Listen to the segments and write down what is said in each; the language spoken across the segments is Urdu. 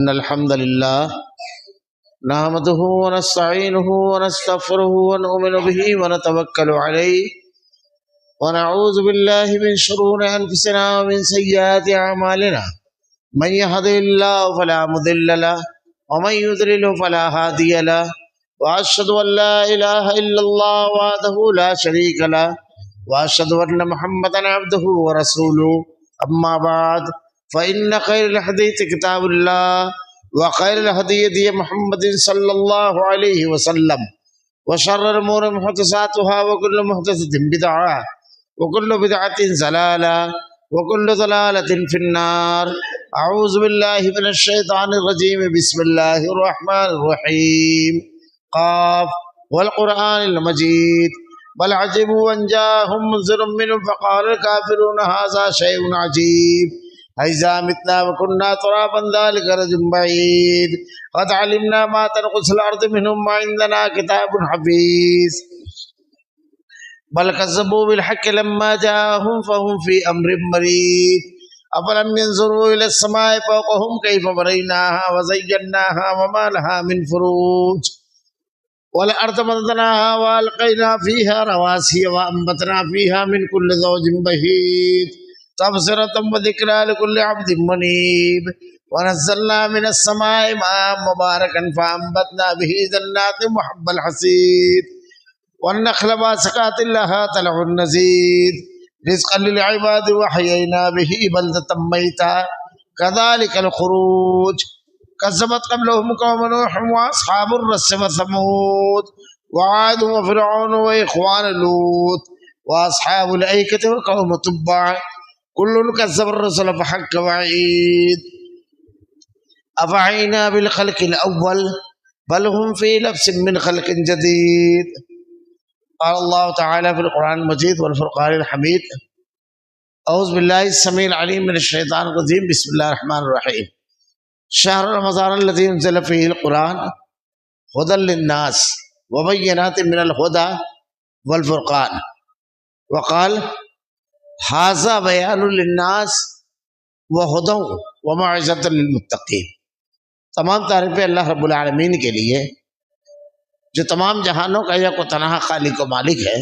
إن الحمد لله نحمده ونستعينه ونستغفره ونؤمن به ونتوكل عليه ونعوذ بالله من شرور أنفسنا ومن سيئات أعمالنا من يهده الله فلا مضل له ومن يضلل فلا هادي له وأشهد أن لا إله إلا الله وحده لا شريك له وأشهد أن محمدا عبده ورسوله أما بعد فإن خير الحديث كتاب الله وخير الهدي هدي محمد صلى الله عليه وسلم وشر الأمور محدثاتها وكل محدثة بدعة وكل بدعة ضلالة وكل ضلالة في النار. أعوذ بالله من الشيطان الرجيم. بسم الله الرحمن الرحيم. قاف والقرآن المجيد بل عجبوا أن جاءهم منذر منهم فقال الكافرون هذا شيء عجيب أإذا متنا وكنا ترابا ذلك رجل بعيد قد علمنا ما تنقص الأرض منهم وعندنا كتاب حفيظ بل كذبوا بالحق لما جاءهم فهم في أمر مريض أفلم ينظروا إلى السماء فوقهم كيف بنيناها وزيناها وما لها من فروج والأرض مددناها وألقينا فيها رواسي وأنبتنا فيها من كل زوج بهيج تبصرة وذكرى لكل عبد منيب ونزلنا من السماء ماء مباركا فأنبتنا به جنات وحب الحصيد والنخل باسقات لها طلع نضيد رزقا للعباد وحيينا به بلدة ميتا كذلك الخروج كذبت قبلهم قوم نوح وأصحاب الرس وثمود وعاد وفرعون وإخوان لوط وأصحاب الأيكة وقوم تبع كل كذب الرسل فحق وعيد أفعينا بالخلق الأول بل هم في لبس من خلق جديد. قال الله تعالى في القرآن المجيد والفرقان الحميد أعوذ بالله السميع العليم من الشيطان الرجيم. بسم الله الرحمن الرحيم. شهر رمضان الذي انزل فيه القرآن هدى للناس وبينات من الهدى والفرقان وقال هذا بیان للناس وہدی وموعظۃ للمتقین. تمام تعریفیں اللہ رب العالمین کے لیے جو تمام جہانوں کا یک و تنہا خالق و مالک ہے،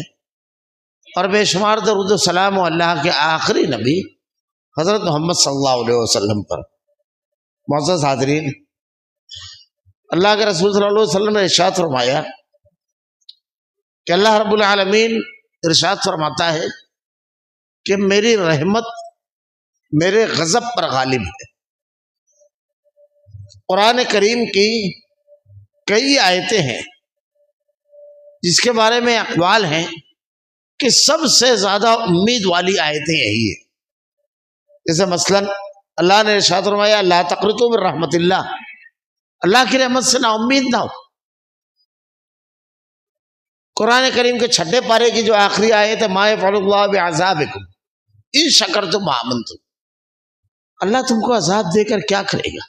اور بے شمار درود و سلام و اللہ کے آخری نبی حضرت محمد صلی اللہ علیہ وسلم پر. معزز حاضرین، اللہ کے رسول صلی اللہ علیہ وسلم نے ارشاد فرمایا کہ اللہ رب العالمین ارشاد فرماتا ہے کہ میری رحمت میرے غضب پر غالب ہے. قرآن کریم کی کئی آیتیں ہیں جس کے بارے میں اقوال ہیں کہ سب سے زیادہ امید والی آیتیں یہی ہیں. جیسے مثلا اللہ نے ارشاد فرمایا لا تقنطوا من رحمت اللہ، اللہ کی رحمت سے نا امید نہ ہو. قرآن کریم کے 6 پارے کی جو آخری آیت ہے ما یفعل اللہ بعذابکم ان شکرتم وآمنتم، اللہ تم کو عذاب دے کر کیا کرے گا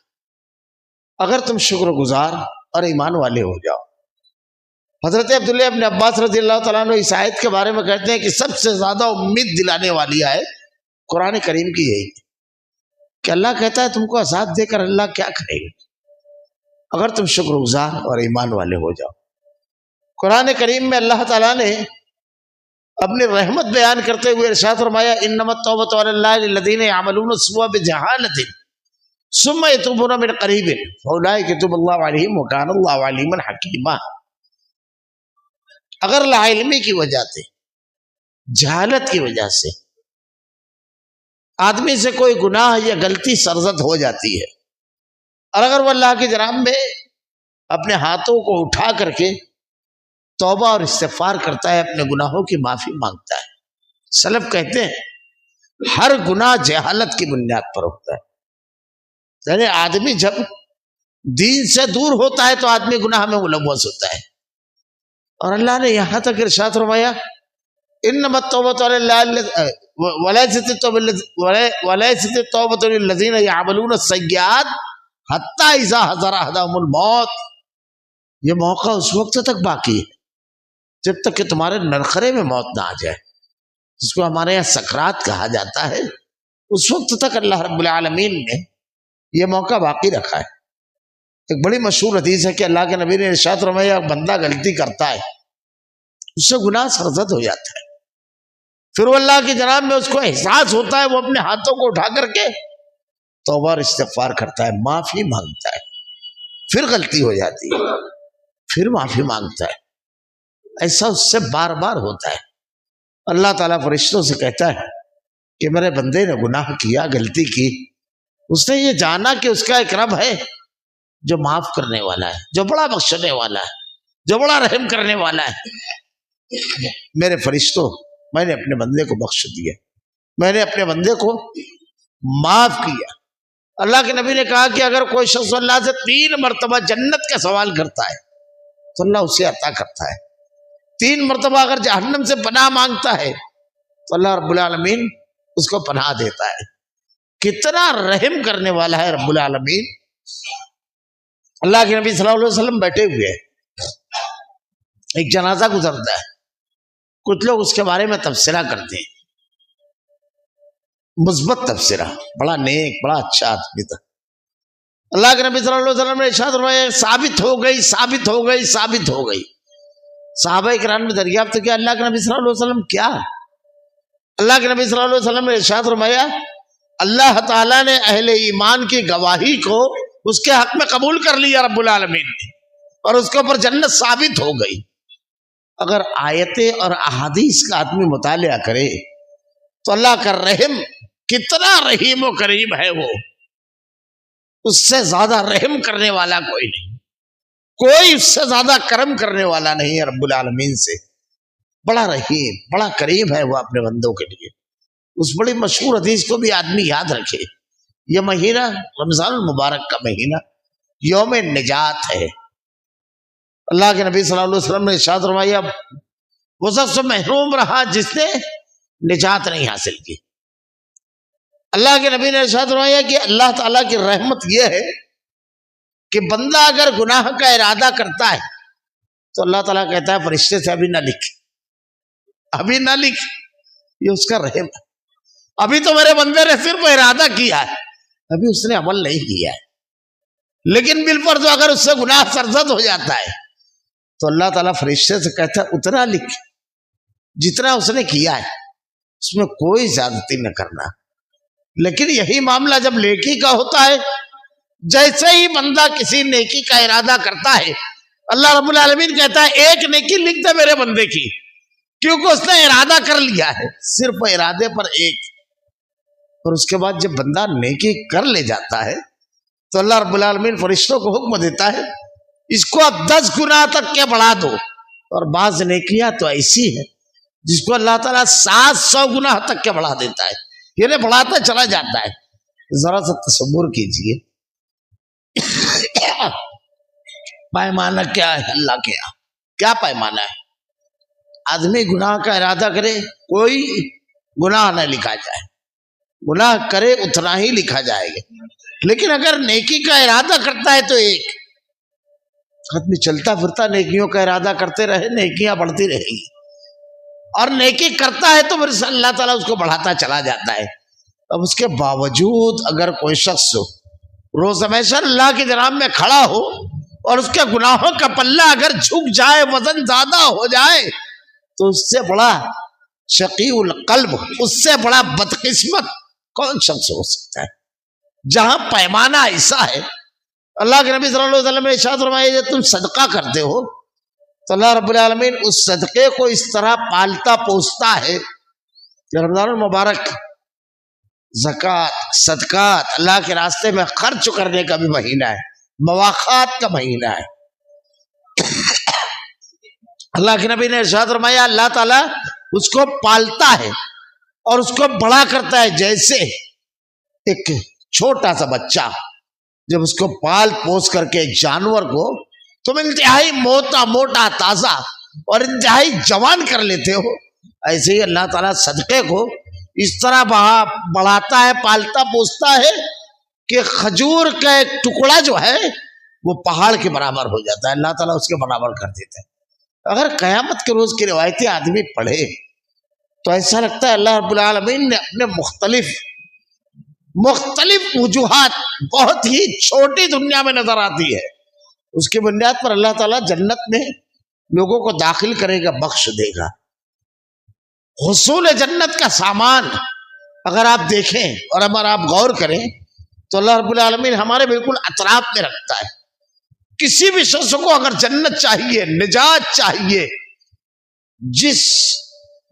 اگر تم شکر گزار اور ایمان والے ہو جاؤ. حضرت عبداللہ ابن عباس رضی اللہ تعالیٰ عنہ اس آیت کے بارے میں کہتے ہیں کہ سب سے زیادہ امید دلانے والی آیت قرآن کریم کی یہی ہے کہ اللہ کہتا ہے تم کو عذاب دے کر اللہ کیا کرے گا اگر تم شکر گزار اور ایمان والے ہو جاؤ. قرآن کریم میں اللہ تعالیٰ نے اپنی رحمت بیان کرتے ہوئے ارشاد فرمایا انما التوبۃ علی اللہ للذین یعملون السوء بجہالۃ ثم یتوبون من قریب فاولئک یتوب اللہ علیہم وکان اللہ علیما حکیما. اگر لا علمی کی وجہ سے، جہالت کی وجہ سے آدمی سے کوئی گناہ یا غلطی سرزد ہو جاتی ہے، اور اگر وہ اللہ کی جناب میں اپنے ہاتھوں کو اٹھا کر کے توبہ اور استغفار کرتا ہے، اپنے گناہوں کی معافی مانگتا ہے. سلف کہتے ہیں ہر گناہ جہالت کی بنیاد پر ہوتا ہے. یعنی آدمی جب دین سے دور ہوتا ہے تو آدمی گناہ میں ملوث ہوتا ہے. اور اللہ نے یہاں تک ارشاد فرمایا انما التوبۃ علی اللہ وليست التوبۃ للذین یعملون السیئات حتی اذا حضر احدهم الموت. یہ موقع اس وقت تک باقی ہے جب تک کہ تمہارے نرخرے میں موت نہ آ جائے، جس کو ہمارے یہاں سکرات کہا جاتا ہے. اس وقت تک اللہ رب العالمین نے یہ موقع باقی رکھا ہے. ایک بڑی مشہور حدیث ہے کہ اللہ کے نبی نے ارشاد فرمایا بندہ غلطی کرتا ہے اس سے گناہ سرزد ہو جاتا ہے، پھر وہ اللہ کی جناب میں اس کو احساس ہوتا ہے، وہ اپنے ہاتھوں کو اٹھا کر کے توبہ اور استغفار کرتا ہے، معافی مانگتا ہے، پھر غلطی ہو جاتی ہے، پھر معافی مانگتا ہے، ایسا اس سے بار بار ہوتا ہے۔ اللہ تعالیٰ فرشتوں سے کہتا ہے کہ میرے بندے نے گناہ کیا، غلطی کی، اس نے یہ جانا کہ اس کا ایک رب ہے جو معاف کرنے والا ہے، جو بڑا بخشنے والا ہے، جو بڑا رحم کرنے والا ہے۔ میرے فرشتوں، میں نے اپنے بندے کو بخش دیا، میں نے اپنے بندے کو معاف کیا۔ اللہ کے نبی نے کہا کہ اگر کوئی شخص اللہ سے 3 مرتبہ جنت کا سوال کرتا ہے تو اللہ اسے عطا کرتا ہے، 3 مرتبہ اگر جہنم سے پناہ مانگتا ہے تو اللہ رب العالمین اس کو پناہ دیتا ہے۔ کتنا رحم کرنے والا ہے رب العالمین۔ اللہ کے نبی صلی اللہ علیہ وسلم بیٹھے ہوئے ہیں، ایک جنازہ گزرتا ہے، کچھ لوگ اس کے بارے میں تبصرہ کرتے ہیں، مثبت تبصرہ، بڑا نیک، بڑا اچھا آدمی تھا۔ اللہ کے نبی صلی اللہ علیہ وسلم نے ارشاد فرمایا ثابت ہو گئی، ثابت ہو گئی، ثابت ہو گئی۔ صحابہ کرام نے دریافت کیا اللہ کے نبی صلی اللہ علیہ وسلم کیا؟ اللہ کے نبی صلی اللہ علیہ وسلم نے ارشاد فرمایا اللہ تعالیٰ نے اہل ایمان کی گواہی کو اس کے حق میں قبول کر لیا رب العالمین نے، اور اس کے اوپر جنت ثابت ہو گئی۔ اگر آیتیں اور احادیث کا آدمی مطالعہ کرے تو اللہ کا رحم، کتنا رحیم و کریم ہے وہ، اس سے زیادہ رحم کرنے والا کوئی نہیں، کوئی اس سے زیادہ کرم کرنے والا نہیں ہے رب العالمین سے۔ بڑا رحیم، بڑا کریم ہے وہ اپنے بندوں کے لیے۔ اس بڑی مشہور حدیث کو بھی آدمی یاد رکھے۔ یہ مہینہ رمضان المبارک کا مہینہ یوم نجات ہے۔ اللہ کے نبی صلی اللہ علیہ وسلم نے ارشاد فرمایا وہ شخص محروم رہا جس نے نجات نہیں حاصل کی۔ اللہ کے نبی نے ارشاد فرمایا کہ اللہ تعالیٰ کی رحمت یہ ہے کہ بندہ اگر گناہ کا ارادہ کرتا ہے تو اللہ تعالیٰ کہتا ہے فرشتے سے ابھی نہ لکھ، ابھی نہ لکھ، یہ اس کا رحم ہے۔ ابھی تو میرے بندے نے صرف ارادہ کیا ہے، ابھی اس نے عمل نہیں کیا ہے، لیکن بالفرض اگر اس سے گناہ سرزد ہو جاتا ہے تو اللہ تعالیٰ فرشتے سے کہتا ہے اتنا لکھ جتنا اس نے کیا ہے، اس میں کوئی زیادتی نہ کرنا۔ لیکن یہی معاملہ جب نیکی کا ہوتا ہے، جیسے ہی بندہ کسی نیکی کا ارادہ کرتا ہے اللہ رب العالمین کہتا ہے ایک نیکی لکھ دے میرے بندے کی، کیونکہ اس نے ارادہ کر لیا ہے، صرف ارادے پر ایک۔ اور اس کے بعد جب بندہ نیکی کر لے جاتا ہے تو اللہ رب العالمین فرشتوں کو حکم دیتا ہے اس کو اب 10 گنا تک کے بڑھا دو، اور بعض نیکیاں تو ایسی ہیں جس کو اللہ تعالیٰ 700 گنا تک کے بڑھا دیتا ہے، یعنی بڑھاتا چلا جاتا ہے۔ ذرا سا تصور کیجئے پیمانہ کیا ہے اللہ کے یہاں، کیا پیمانہ ہے؟ آدمی گناہ کا ارادہ کرے کوئی گناہ نہ لکھا جائے، گناہ کرے اتنا ہی لکھا جائے گا، لیکن اگر نیکی کا ارادہ کرتا ہے تو ایک آدمی چلتا پھرتا نیکیوں کا ارادہ کرتے رہے، نیکیاں بڑھتی رہے گی، اور نیکی کرتا ہے تو پھر اللہ تعالیٰ اس کو بڑھاتا چلا جاتا ہے۔ اب اس کے باوجود اگر کوئی شخص روز ہمیشہ اللہ کی جناب میں کھڑا ہو اور اس کے گناہوں کا پلہ اگر جھک جائے، وزن زیادہ ہو جائے، تو اس سے بڑا شقی القلب، اس سے بڑا بدقسمت کون شخص ہو سکتا ہے؟ جہاں پیمانہ ایسا ہے، اللہ کے نبی صلی اللہ علیہ وسلم نے ارشاد فرمایا جب تم صدقہ کرتے ہو تو اللہ رب العالمین اس صدقے کو اس طرح پالتا پوستا ہے کہ رمضان المبارک زکوٰۃ، صدقات، اللہ کے راستے میں خرچ کرنے کا بھی مہینہ ہے، مواقعات کا مہینہ ہے۔ اللہ کے نبی نے ارشاد فرمایا اللہ تعالیٰ اس کو پالتا ہے اور اس کو بڑا کرتا ہے، جیسے ایک چھوٹا سا بچہ جب اس کو پال پوس کر کے جانور کو تم انتہائی موٹا تازہ اور انتہائی جوان کر لیتے ہو، ایسے ہی اللہ تعالیٰ صدقے کو اس طرح بڑھاتا ہے، پالتا پوستا ہے کہ کھجور کا ایک ٹکڑا جو ہے وہ پہاڑ کے برابر ہو جاتا ہے، اللہ تعالیٰ اس کے برابر کر دیتا ہے۔ اگر قیامت کے روز کی روایتیں آدمی پڑھے تو ایسا لگتا ہے اللہ رب العالمین نے اپنے مختلف وجوہات، بہت ہی چھوٹی دنیا میں نظر آتی ہے، اس کی بنیاد پر اللہ تعالیٰ جنت میں لوگوں کو داخل کرے گا، بخش دے گا۔ حصول جنت کا سامان اگر آپ دیکھیں اور اگر آپ غور کریں تو اللہ رب العالمین ہمارے بالکل اطراف میں رکھتا ہے۔ کسی بھی شخص کو اگر جنت چاہیے، نجات چاہیے، جس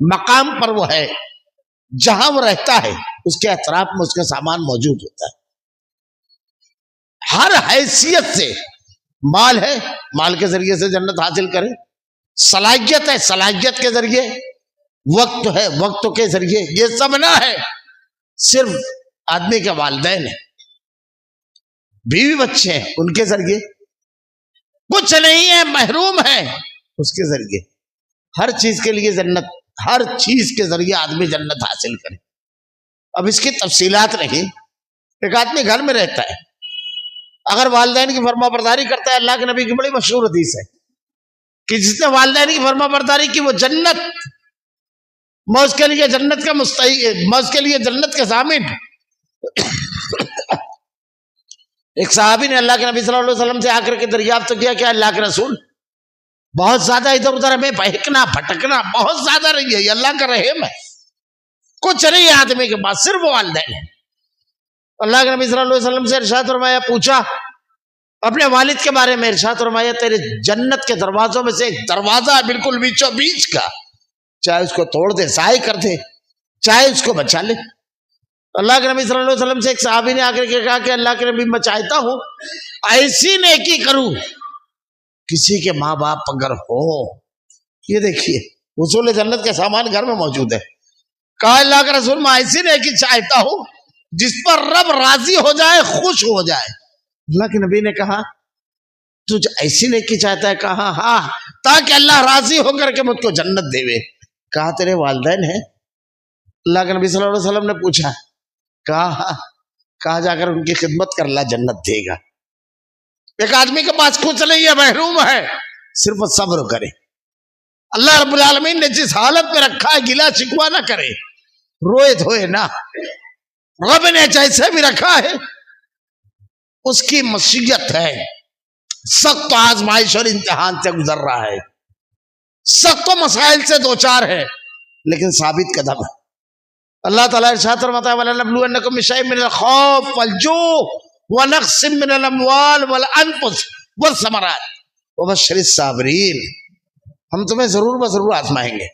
مقام پر وہ ہے، جہاں وہ رہتا ہے، اس کے اطراف میں اس کا سامان موجود ہوتا ہے۔ ہر حیثیت سے، مال ہے، مال کے ذریعے سے جنت حاصل کرے، صلاحیت ہے، صلاحیت کے ذریعے، وقت ہے، وقت کے ذریعے، یہ سب نہ ہے، صرف آدمی کے والدین ہیں، بیوی بچے ہیں، ان کے ذریعے، کچھ نہیں ہے، محروم ہے، اس کے ذریعے، ہر چیز کے لیے جنت، ہر چیز کے ذریعے آدمی جنت حاصل کرے۔ اب اس کی تفصیلات نہیں، ایک آدمی گھر میں رہتا ہے، اگر والدین کی فرما برداری کرتا ہے، اللہ کے نبی کی بڑی مشہور حدیث ہے کہ جس نے والدین کی فرما برداری کی وہ جنت، میں اس کے لیے جنت کا مستحق، میں اس کے لیے جنت کے ضامن۔ ایک صحابی نے اللہ کے نبی صلی اللہ علیہ وسلم سے آ کر کے دریافت کیا کہ اللہ کے رسول، بہت زیادہ ادھر ادھر ہمیں بہکنا بھٹکنا بہت زیادہ رہی ہے، یہ اللہ کا رحم ہے، کچھ نہیں ہے آدمی کے پاس، صرف والدین ہے۔ اللہ کے نبی صلی اللہ علیہ وسلم سے ارشاد فرمایا، پوچھا اپنے والد کے بارے میں، ارشاد فرمایا تیرے جنت کے دروازوں میں سے ایک دروازہ ہے بالکل بیچوں بیچ کا، چاہے اس کو توڑ دے، ضائع کر دے، چاہے اس کو بچا لے۔ اللہ کے نبی صلی اللہ علیہ وسلم سے ایک صحابی نے آ کر کے کہا کہ اللہ کے نبی میں چاہتا ہوں ایسی نیکی کروں، کسی کے ماں باپ اگر ہو، یہ دیکھیے حصول جنت کا سامان گھر میں موجود ہے، کہا اللہ کے رسول میں ایسی نیکی چاہتا ہوں جس پر رب راضی ہو جائے، خوش ہو جائے۔ اللہ کے نبی نے کہا تجھ ایسی نیکی چاہتا ہے؟ کہا ہاں، تاکہ اللہ راضی ہو کر کے مجھ کو جنت دے۔ کہا تیرے والدین ہیں؟ اللہ کے نبی صلی اللہ علیہ وسلم نے پوچھا، کہا ہاں، کہا جا کر ان کی خدمت کر، اللہ جنت دے گا۔ ایک آدمی کے پاس کچھ نہیں ہے، محروم ہے، صرف صبر کرے، اللہ رب العالمین نے جس حالت میں رکھا ہے گلا شکوا نہ کرے، روئے دھوئے نہ، رب نے جیسے بھی رکھا ہے اس کی مشیت ہے، سخت آزمائش اور امتحان سے گزر رہا ہے، سخت مسائل سے دوچار ہے، لیکن ثابت قدم ہے۔ اللہ تعالیٰ ارشاد فرماتا ہے وَلَنَبْلُوَنَّكُم بِشَيْءٍ مِّنَ الْخَوْفِ وَالْجُوعِ وَنَقْصٍ مِّنَ الْأَمْوَالِ وَالْأَنفُسِ وَالثَّمَرَاتِ وَبَشِّرِ الصَّابِرِينَ، ہم تمہیں ضرور بضرور آزمائیں گے۔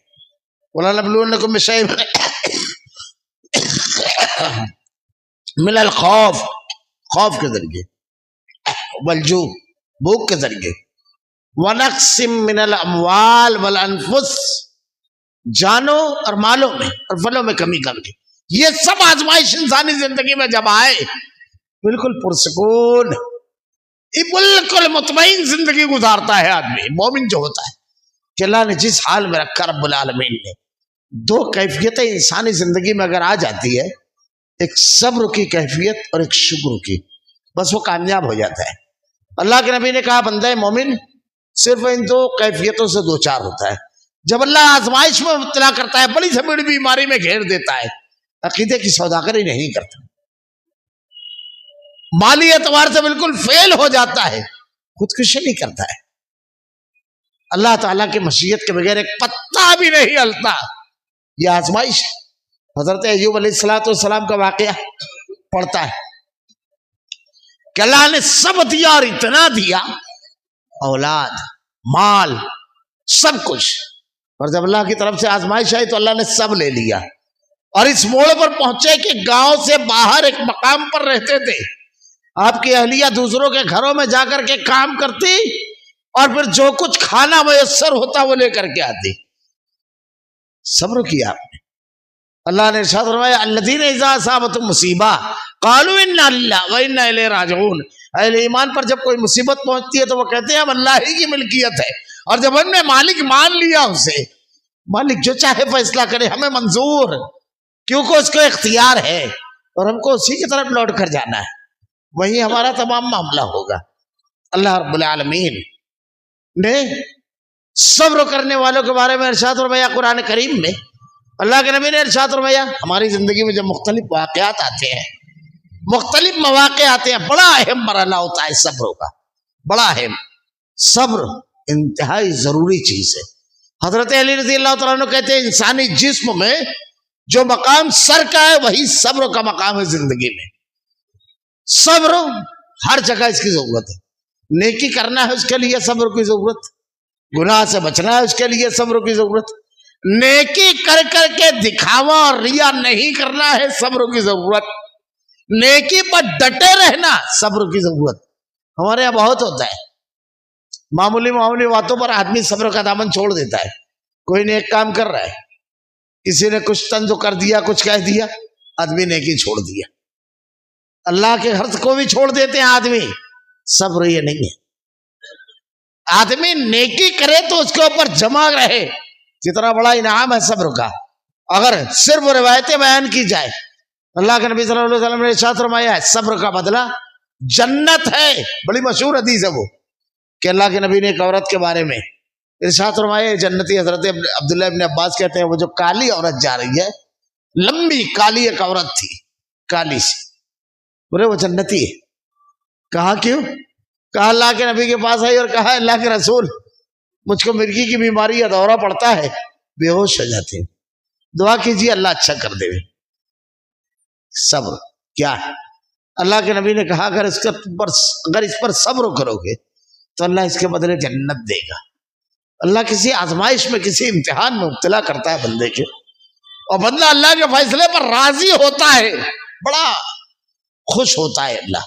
وَلَنَبْلُوَنَّكُم بِشَيْءٍ مِّنَ الْخَوْفِ، خوف کے ذریعے، والجوع، بھوک کے ذریعے، وَنَقْصٍ مِّنَ الْأَمْوَالِ وَالْأَنفُسِ، جانوں اور مالوں میں اور پھلوں میں کمی کر کے، یہ سب آزمائش انسانی زندگی میں جب آئے بالکل پرسکون، بالکل مطمئن زندگی گزارتا ہے آدمی مومن جو ہوتا ہے کہ اللہ نے جس حال میں رکھا رب العالمین نے۔ دو کیفیتیں انسانی زندگی میں اگر آ جاتی ہے، ایک صبر کی کیفیت اور ایک شکر کی، بس وہ کامیاب ہو جاتا ہے۔ اللہ کے نبی نے کہا بندہ مومن صرف ان دو کیفیتوں سے دوچار ہوتا ہے، جب اللہ آزمائش میں مبتلا کرتا ہے، بڑی سے بڑی بیماری میں گھیر دیتا ہے، عقیدے کی سوداگری نہیں کرتا، مالی اعتبار سے بالکل فیل ہو جاتا ہے، خودکشی نہیں کرتا ہے، اللہ تعالیٰ کی مشیت کے بغیر ایک پتا بھی نہیں ہلتا، یہ آزمائش ہے۔ حضرت ایوب علیہ السلام کا واقعہ پڑھتا ہے کہ اللہ نے سب دیا اور اتنا دیا، اولاد، مال، سب کچھ، اور جب اللہ کی طرف سے آزمائش آئی تو اللہ نے سب لے لیا، اور اس موڑ پر پہنچے کہ گاؤں سے باہر ایک مقام پر رہتے تھے، آپ کی اہلیہ دوسروں کے گھروں میں جا کر کے کام کرتی اور پھر جو کچھ کھانا میسر ہوتا وہ لے کر کے آتی۔ صبر کیا آپ نے۔ اللہ نے ارشاد فرمایا الذین اذا اصابتهم مصیبہ قالوا انا للہ وانا الیہ راجعون، اہل ایمان پر جب کوئی مصیبت پہنچتی ہے تو وہ کہتے ہیں ہم اللہ ہی کی ملکیت ہے، اور جب ہم نے مالک مان لیا اسے، مالک جو چاہے فیصلہ کرے ہمیں منظور، کیونکہ اس کو اختیار ہے اور ہم کو اسی کی طرف لوٹ کر جانا ہے، وہی ہمارا تمام معاملہ ہوگا۔ اللہ رب العالمین نے صبر کرنے والوں کے بارے میں ارشاد فرمایا قرآن کریم میں، اللہ کے نبی نے ارشاد فرمایا ہماری زندگی میں جب مختلف واقعات آتے ہیں، مختلف مواقع آتے ہیں، بڑا اہم مرحلہ ہوتا ہے صبر کا، بڑا اہم۔ صبر انتہائی ضروری چیز ہے. حضرت علی رضی اللہ تعالیٰ عنہ کہتے ہیں انسانی جسم میں جو مقام سر کا ہے وہی صبر کا مقام ہے زندگی میں. صبر ہر جگہ اس کی ضرورت ہے. نیکی کرنا ہے اس کے لیے صبر کی ضرورت، گناہ سے بچنا ہے اس کے لیے صبر کی ضرورت، نیکی کر کر کے دکھاوا اور ریا نہیں کرنا ہے صبر کی ضرورت، نیکی پر ڈٹے رہنا صبر کی ضرورت. ہمارے یہاں بہت ہوتا ہے، معمولی باتوں پر آدمی صبر کا دامن چھوڑ دیتا ہے. کوئی نیک کام کر رہا ہے، کسی نے کچھ طنز کر دیا، کچھ کہہ دیا، آدمی نیکی چھوڑ دیا. اللہ کے غرض کو بھی چھوڑ دیتے ہیں آدمی. صبر یہ نہیں ہے. آدمی نیکی کرے تو اس کے اوپر جمع رہے. جتنا بڑا انعام ہے صبر کا. اگر صرف روایتیں بیان کی جائے، اللہ کے نبی صلی اللہ علیہ وسلم نے ارشاد فرمایا ہے صبر کا بدلہ جنت ہے. بڑی مشہور حدیث ہے وہ کہ اللہ کے نبی نے ایک عورت کے بارے میں ارشاد فرمایا جنتی. حضرت عبداللہ ابن عباس کہتے ہیں وہ جو کالی عورت جا رہی ہے، لمبی کالی ایک عورت تھی، کالی سی، بولے وہ جنتی ہے. کہا کیوں؟ کہا اللہ کے نبی کے پاس آئی اور کہا اللہ کے رسول مجھ کو مرگی کی بیماری یا دورہ پڑتا ہے، بے ہوش ہو جاتے ہیں، دعا کیجیے اللہ اچھا کر دے. صبر کیا ہے؟ اللہ کے نبی نے کہا اگر اس پر صبر کرو گے تو اللہ اس کے بدلے جنت دے گا. اللہ کسی آزمائش میں، کسی امتحان میں مبتلا کرتا ہے بندے کے، اور بندہ اللہ کے فیصلے پر راضی ہوتا ہے، بڑا خوش ہوتا ہے اللہ.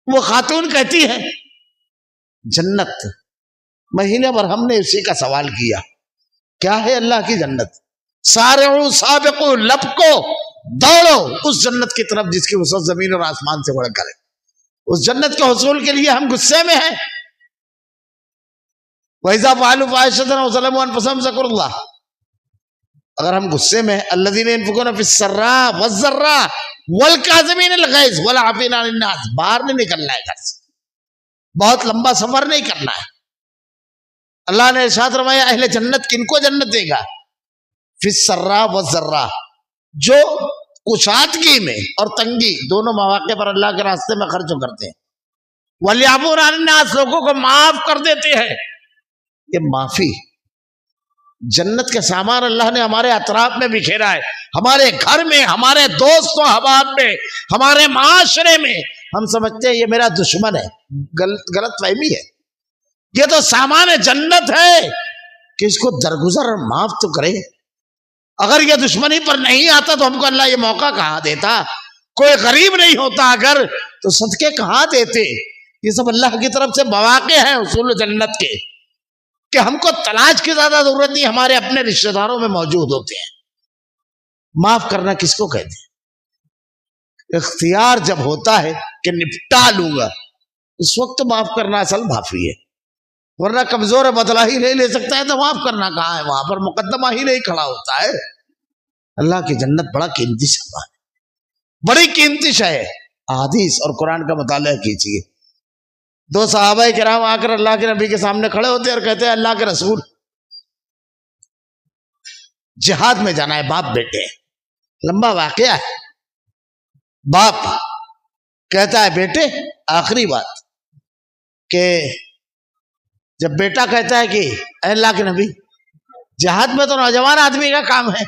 وہ خاتون کہتی ہے جنت. مہینے بھر ہم نے اسی کا سوال کیا کیا ہے اللہ کی جنت. سارعوا سابقوا لپکو دوڑو اس جنت کی طرف جس کی وسعت زمین اور آسمان سے بڑھ کر ہے. اس جنت کے حصول کے لیے ہم غصے میں ہیں. وَإِذَا فَعَلُوا فَاحِشَةً أَوْ ظَلَمُوا أَنفُسَهُمْ ذَكَرُوا اللَّهَ. اگر ہم غصے میں ہیں الَّذِينَ يَنفِقُونَ فِي السَّرَّاءِ وَالضَّرَّاءِ وَالْكَاظِمِينَ الْغَيْظَ وَالْعَافِينَ عَنِ النَّاسِ. باہر نہیں نکلنا ہے گھر سے، بہت لمبا سفر نہیں کرنا ہے. اللہ نے ارشاد فرمایا اہل جنت کن کو جنت دے گا؟ فِي السَّرَّاءِ وَالضَّرَّاءِ، جو کشادگی میں اور تنگی دونوں مواقع پر اللہ کے راستے میں خرچ کرتے ہیں. وَلْيَعْفُونَ عَنِ النَّاسِ، لوگوں کو معاف کر دیتے ہیں. یہ معافی، جنت کے سامان اللہ نے ہمارے اطراف میں بکھیرا ہے، ہمارے گھر میں، ہمارے دوست و احباب میں، ہمارے معاشرے میں. ہم سمجھتے ہیں یہ میرا دشمن ہے، غلط فہمی ہے. یہ تو سامان جنت ہے کہ اس کو درگزر معاف تو کرے. اگر یہ دشمنی پر نہیں آتا تو ہم کو اللہ یہ موقع کہاں دیتا؟ کوئی غریب نہیں ہوتا اگر تو صدقے کہاں دیتے؟ یہ سب اللہ کی طرف سے مواقع ہیں اصول جنت کے کہ ہم کو تلاش کی زیادہ ضرورت نہیں، ہمارے اپنے رشتہ داروں میں موجود ہوتے ہیں. معاف کرنا کس کو کہتے ہیں؟ اختیار جب ہوتا ہے کہ نپٹا لوں گا اس وقت معاف کرنا اصل معافی ہے. ورنہ کمزور ہے، بدلہ ہی نہیں لے سکتا ہے تو معاف کرنا کہاں ہے؟ وہاں پر مقدمہ ہی نہیں کھڑا ہوتا ہے. اللہ کی جنت بڑا قیمتی سامان ہے، بڑی قیمتی شے ہے. حدیث اور قرآن کا مطالعہ کیجیے. دو صحابہ کرام آ کر اللہ کے نبی کے سامنے کھڑے ہوتے اور کہتے ہیں اللہ کے رسول جہاد میں جانا ہے، باپ بیٹے. لمبا واقعہ ہے. باپ کہتا ہے بیٹے آخری بات کہ جب بیٹا کہتا ہے کہ اے اللہ کے نبی جہاد میں تو نوجوان آدمی کا کام ہے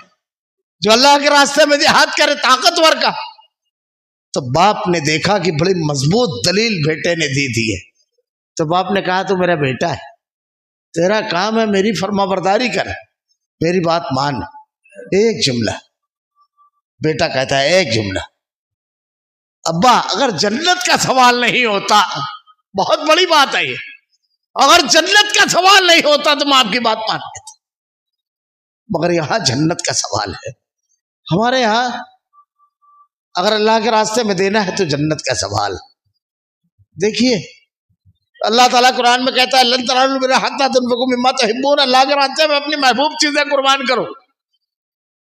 جو اللہ کے راستے میں جہاد کرے، طاقتور کا. تو باپ نے دیکھا کہ بڑی مضبوط دلیل بیٹے نے دی دی ہے، تو باپ نے کہا تو میرا بیٹا ہے، تیرا کام ہے میری فرما برداری کر، میری بات مان. ایک جملہ. بیٹا کہتا ہے ایک جملہ. ابا اگر جنت کا سوال نہیں ہوتا، بہت بڑی بات ہے یہ، اگر جنت کا سوال نہیں ہوتا تو میں آپ کی بات مان لیتا، مگر یہاں جنت کا سوال ہے. ہمارے یہاں اگر اللہ کے راستے میں دینا ہے تو جنت کا سوال. دیکھیے اللہ تعالیٰ قرآن میں کہتا ہے لن تنالوا البر حتی تنفقوا مما تحبون، اللہ کے راستے میں اپنی محبوب چیزیں قربان کرو.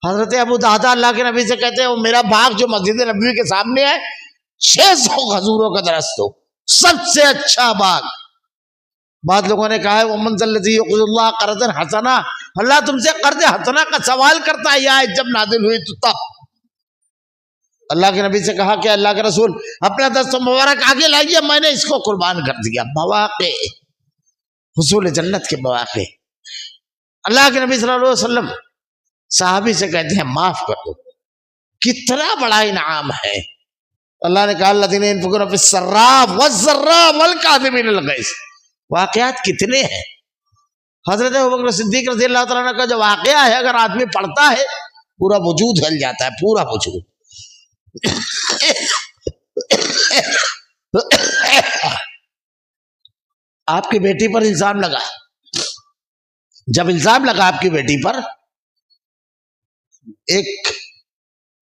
حضرت ابو دہدا اللہ کے نبی سے کہتے ہیں وہ میرا باغ جو مسجد نبوی کے سامنے ہے 600 کھجوروں کا درخت ہو، سب سے اچھا باغ. بعض لوگوں نے کہا ہے وہ منزل الذی یقرض اللہ قرضا حسنا، اللہ تم سے قرض حسنا کا سوال کرتا ہے. یہ آیت جب نازل ہوئی تو تب اللہ کے نبی سے کہا کہ اللہ کے رسول اپنا دست مبارک آگے لائیے، میں نے اس کو قربان کر دیا. مواقع حصول جنت کے مواقع. اللہ کے نبی صلی اللہ علیہ وسلم صحابی سے کہتے ہیں معاف کر دو. کتنا بڑا انعام ہے. اللہ نے کہا الذین ينفقون فی السراء والضراء والکاظمین الغیظ. واقعات کتنے ہیں. حضرت ابوبکر صدیق رضی اللہ تعالیٰ عنہ کا جو واقعہ ہے اگر آدمی پڑھتا ہے پورا وجود ہل جاتا ہے, پورا وجود. آپ کی بیٹی پر الزام لگا. جب الزام لگا آپ کی بیٹی پر, ایک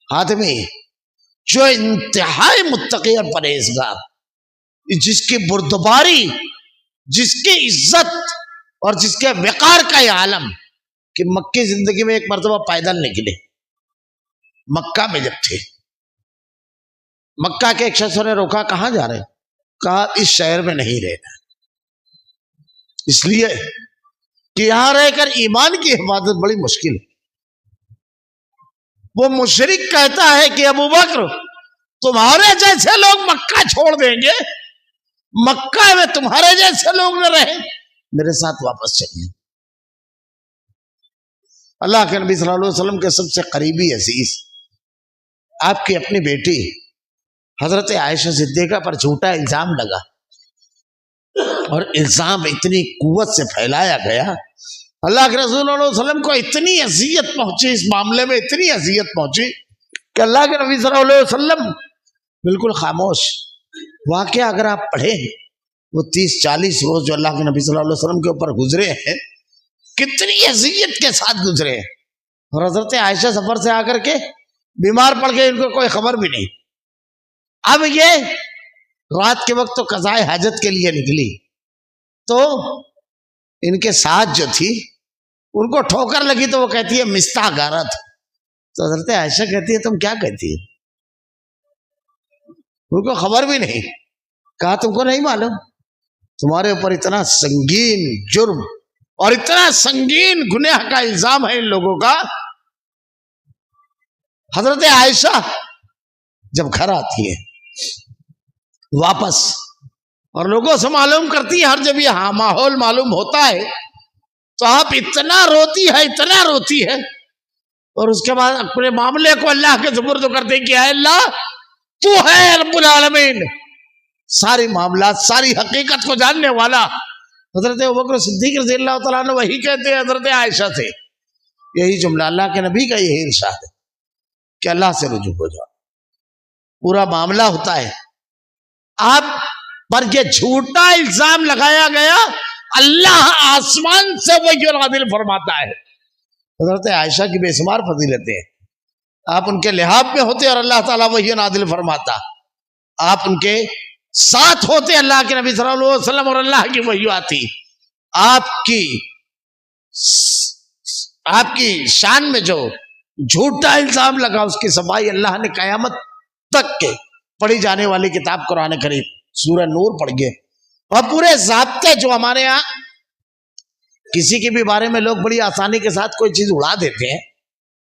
آدمی جو انتہائی متقی اور پرہیزگار, جس کی بردباری, جس کی عزت اور جس کے وقار کا یہ عالم, کہ مکی زندگی میں ایک مرتبہ پیدل نکلے مکہ میں جب تھے. مکہ کے ایک شخص نے روکا, کہاں جا رہے؟ کہا اس شہر میں نہیں رہنا, اس لیے کہ یہاں رہ کر ایمان کی حفاظت بڑی مشکل ہے. وہ مشرک کہتا ہے کہ ابو بکر تمہارے جیسے لوگ مکہ چھوڑ دیں گے, مکہ میں تمہارے جیسے لوگ نہ رہیں, میرے ساتھ واپس چلیے. اللہ کے نبی صلی اللہ علیہ وسلم کے سب سے قریبی عزیز, آپ کی اپنی بیٹی حضرت عائشہ صدیقہ پر جھوٹا الزام لگا, اور الزام اتنی قوت سے پھیلایا گیا, اللہ کے رسول صلی اللہ علیہ وسلم کو اتنی اذیت پہنچی, اس معاملے میں اتنی اذیت پہنچی کہ اللہ کے نبی صلی اللہ علیہ وسلم بالکل خاموش. واقعہ اگر آپ پڑھیں وہ 30-40 روز جو اللہ کے نبی صلی اللہ علیہ وسلم کے اوپر گزرے ہیں, کتنی اذیت کے ساتھ گزرے ہیں. اور حضرت عائشہ سفر سے آ کر کے بیمار پڑ گئے, ان کو کوئی خبر بھی نہیں. اب یہ رات کے وقت تو قضاء حاجت کے لیے نکلی, تو ان کے ساتھ جو تھی ان کو ٹھوکر لگی, تو وہ کہتی ہے مستح غارت. تو حضرت عائشہ کہتی ہے تم کیا کہتی ہے؟ ان کو خبر بھی نہیں. کہا تم کو نہیں معلوم, تمہارے اوپر اتنا سنگین جرم اور اتنا سنگین گناہ کا الزام ہے ان لوگوں کا. حضرت عائشہ جب گھر آتی ہے واپس, اور لوگوں سے معلوم کرتی ہے, ہر جب یہ ماحول معلوم ہوتا ہے تو آپ اتنا روتی ہے, اور اس کے بعد اپنے معاملے کو اللہ کے سپرد کرتے کہ اے اللہ تو ہے رب العالمین, ساری معاملات, ساری حقیقت کو جاننے والا. حضرت ابوبکر صدیق رضی اللہ تعالیٰ عنہ وہی کہتے ہیں حضرت عائشہ سے یہی جملہ, اللہ کے نبی کا یہی ارشاد ہے کہ اللہ سے رجوع ہو جاؤ. پورا معاملہ ہوتا ہے, آپ پر یہ جھوٹا الزام لگایا گیا, اللہ آسمان سے وحی نازل فرماتا ہے. حضرت عائشہ کی بے شمار فضیلتیں ہیں, آپ ان کے لحاظ میں ہوتے اور اللہ تعالیٰ وحی نازل فرماتا, آپ ان کے ساتھ ہوتے اللہ کے نبی صلی اللہ علیہ وسلم اور اللہ کی وحی آتی. آپ کی شان میں جو جھوٹا الزام لگا اس کی صفائی اللہ نے قیامت تک کے پڑھی جانے والی کتاب قرآن کریم سورہ نور پڑھ گئے. اور پورے ضابطے جو ہمارے ہاں کسی کے بھی بارے میں لوگ بڑی آسانی کے ساتھ کوئی چیز اڑا دیتے ہیں,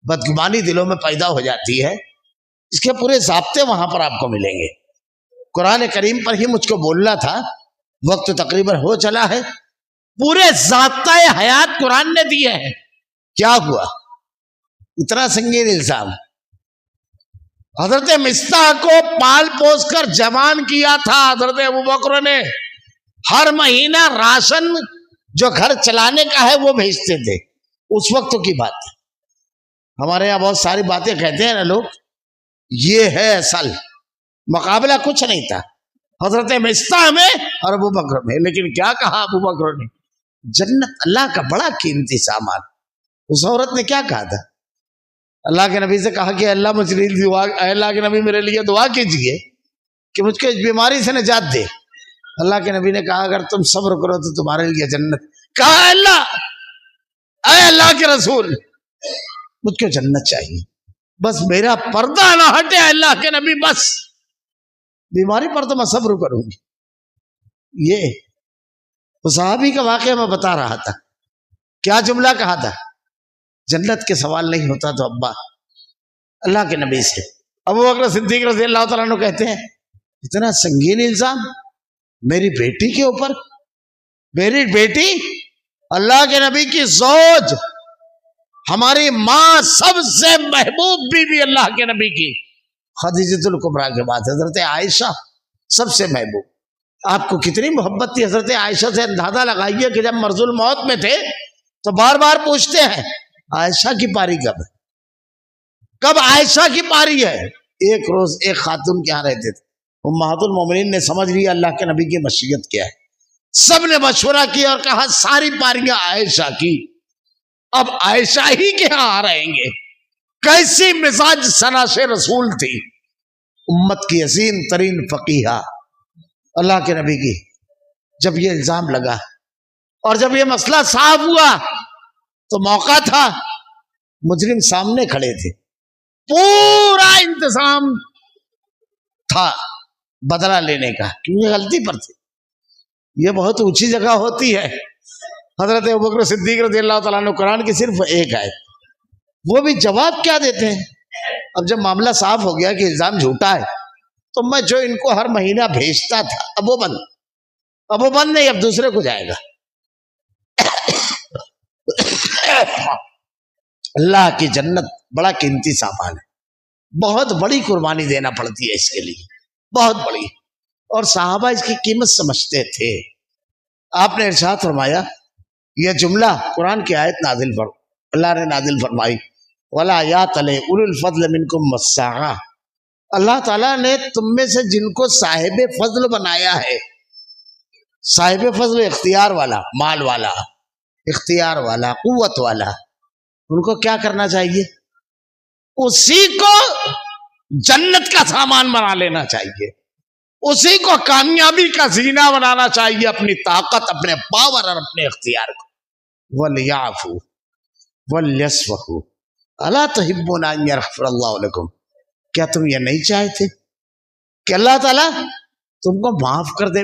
بدگمانی دلوں میں پیدا ہو جاتی ہے, اس کے پورے ضابطے وہاں پر آپ کو ملیں گے. قرآن کریم پر ہی مجھ کو بولنا تھا, وقت تقریباً ہو چلا ہے. پورے ضابطۂ حیات قرآن نے دیے ہیں. کیا ہوا اتنا سنگین الزام؟ حضرت مستح کو پال پوس کر جوان کیا تھا حضرت ابوبکر نے. ہر مہینہ راشن جو گھر چلانے کا ہے وہ بھیجتے تھے. اس وقت کی بات ہے, ہمارے یہاں بہت ساری باتیں کہتے ہیں نا لوگ, یہ ہے اصل. مقابلہ کچھ نہیں تھا حضرت مستح میں اور ابوبکر میں. لیکن کیا کہا ابوبکر نے؟ جنت اللہ کا بڑا قیمتی سامان. اس عورت نے کیا کہا تھا؟ اللہ کے نبی سے کہا کہ اللہ مجھے دعا, اللہ کے نبی میرے لیے دعا کیجئے کہ مجھ کو اس بیماری سے نجات دے. اللہ کے نبی نے کہا اگر تم صبر کرو تو تمہارے لیے جنت. کہا اے اللہ کے رسول مجھ کو جنت چاہیے, بس میرا پردہ نہ ہٹے. اللہ کے نبی بس بیماری پر تو میں صبر کروں گی. یہ صحابی کا واقعہ میں بتا رہا تھا. کیا جملہ کہا تھا؟ جنت کے سوال نہیں ہوتا تو ابا اللہ کے نبی سے. ابوبکر صدیق رضی اللہ تعالیٰ عنہ کہتے ہیں اتنا سنگین الزام میری بیٹی کے اوپر, میری بیٹی اللہ کے نبی کی زوج، ہماری ماں، سب سے محبوب بیوی اللہ کے نبی کی خدیجۃ الکبریٰ کے بعد حضرت عائشہ سب سے محبوب. آپ کو کتنی محبت تھی حضرت عائشہ سے. اندازہ لگائیے کہ جب مرض الموت میں تھے تو بار بار پوچھتے ہیں عائشہ کی پاری کب ہے، کب عائشہ کی پاری ہے. ایک روز ایک خاتون کے یہاں رہتے تھے، امہات المومنین نے سمجھ لیا اللہ کے نبی کی مشیت کیا ہے، سب نے مشورہ کیا اور کہا ساری پاریاں عائشہ کی. اب عائشہ ہی کے یہاں رہیں گے. کیسی مزاج سناش رسول تھی، امت کی عظیم ترین فقیہہ اللہ کے نبی کی. جب یہ الزام لگا اور جب یہ مسئلہ صاف ہوا تو موقع تھا، مجرم سامنے کھڑے تھے، پورا انتظام تھا بدلہ لینے کا، کیونکہ غلطی پر تھی. یہ بہت اونچی جگہ ہوتی ہے. حضرت ابوبکر صدیق رضی اللہ تعالیٰ عنہ قرآن کی صرف ایک آیت، وہ بھی جواب کیا دیتے ہیں. اب جب معاملہ صاف ہو گیا کہ الزام جھوٹا ہے تو میں جو ان کو ہر مہینہ بھیجتا تھا اب وہ بند نہیں، اب دوسرے کو جائے گا. اللہ کی جنت بڑا قیمتی سامان ہے، بہت بڑی قربانی دینا پڑتی ہے اس کے لیے، بہت بڑی. اور صحابہ اس کی قیمت سمجھتے تھے. آپ نے ارشاد فرمایا، یہ جملہ قرآن کی آیت نازل اللہ نے نازل فرمائی، وَلَا يَأْتَلِ أُولُو الْفَضْلِ مِنْكُمْ وَالسَّعَةِ. اللہ تعالیٰ نے تم میں سے جن کو صاحب فضل بنایا ہے، صاحب فضل اختیار والا، مال والا، اختیار والا، قوت والا، ان کو کیا کرنا چاہیے؟ اسی کو جنت کا سامان بنا لینا چاہیے، اسی کو کامیابی کا زینہ بنانا چاہیے، اپنی طاقت، اپنے پاور اور اپنے اختیار کو. وَلْيَعْفُوا وَلْيَصْفَحُوا أَلَا تُحِبُّونَ أَن يَغْفِرَ اللَّهُ لَكُمْ. کیا تم یہ نہیں چاہتے کہ اللہ تعالیٰ تم کو معاف کر دے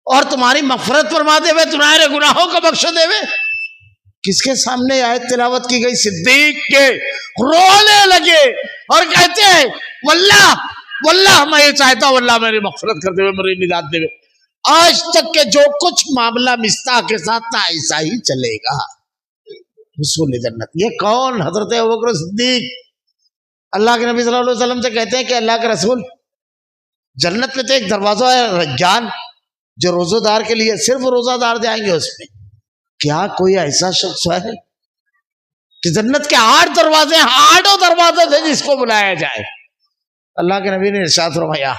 اور تمہاری مغفرت فرما دے، تمہارے گناہوں کو بخش دے؟ کس کے سامنے آیت تلاوت کی گئی؟ صدیق کے. رونے لگے اور کہتے ہیں واللہ میں یہ چاہتا ہوں اللہ میری مغفرت کر دے، میری نجات دے. آج تک کے جو کچھ معاملہ مستاح کے ساتھ تھا ایسا ہی چلے گا. حصول جنت. یہ کون؟ حضرت ابوبکر صدیق اللہ کے نبی صلی اللہ علیہ وسلم سے کہتے ہیں کہ اللہ کے رسول، جنت میں تو ایک دروازہ ہے ریان، جو روزہ دار کے لیے، صرف روزہ دار جائیں گے اس میں. کیا کوئی ایسا شخص ہے کہ جنت کے 8 دروازے، 8 دروازے سے جس کو بلایا جائے؟ اللہ کے نبی نے ارشاد فرمایا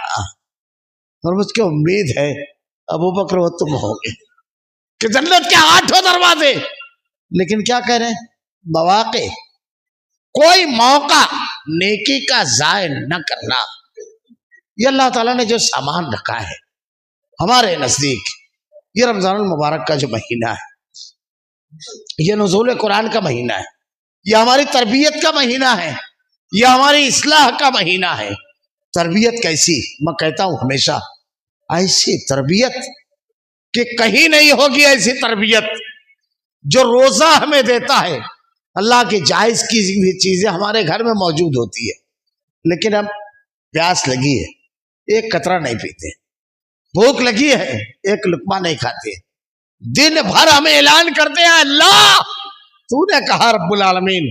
اور مجھ کو امید ہے ابوبکر وہ تم ہوگے کہ جنت کے 8 دروازے. لیکن کیا کہہ رہے ہیں؟ مواقع، کوئی موقع نیکی کا ضائع نہ کرنا. یہ اللہ تعالیٰ نے جو سامان رکھا ہے ہمارے نزدیک، یہ رمضان المبارک کا جو مہینہ ہے، یہ نزول قرآن کا مہینہ ہے، یہ ہماری تربیت کا مہینہ ہے، یہ ہماری اصلاح کا مہینہ ہے. تربیت کیسی؟ میں کہتا ہوں ہمیشہ، ایسی تربیت کہ کہیں نہیں ہوگی ایسی تربیت. جو روزہ ہمیں دیتا ہے، اللہ کے جائز کی ہوئی چیزیں ہمارے گھر میں موجود ہوتی ہے، لیکن اب پیاس لگی ہے ایک قطرہ نہیں پیتے، بھوک لگی ہے ایک لقمہ نہیں کھاتے. دن بھر ہمیں اعلان کرتے ہیں اللہ تو نے کہا، رب العالمین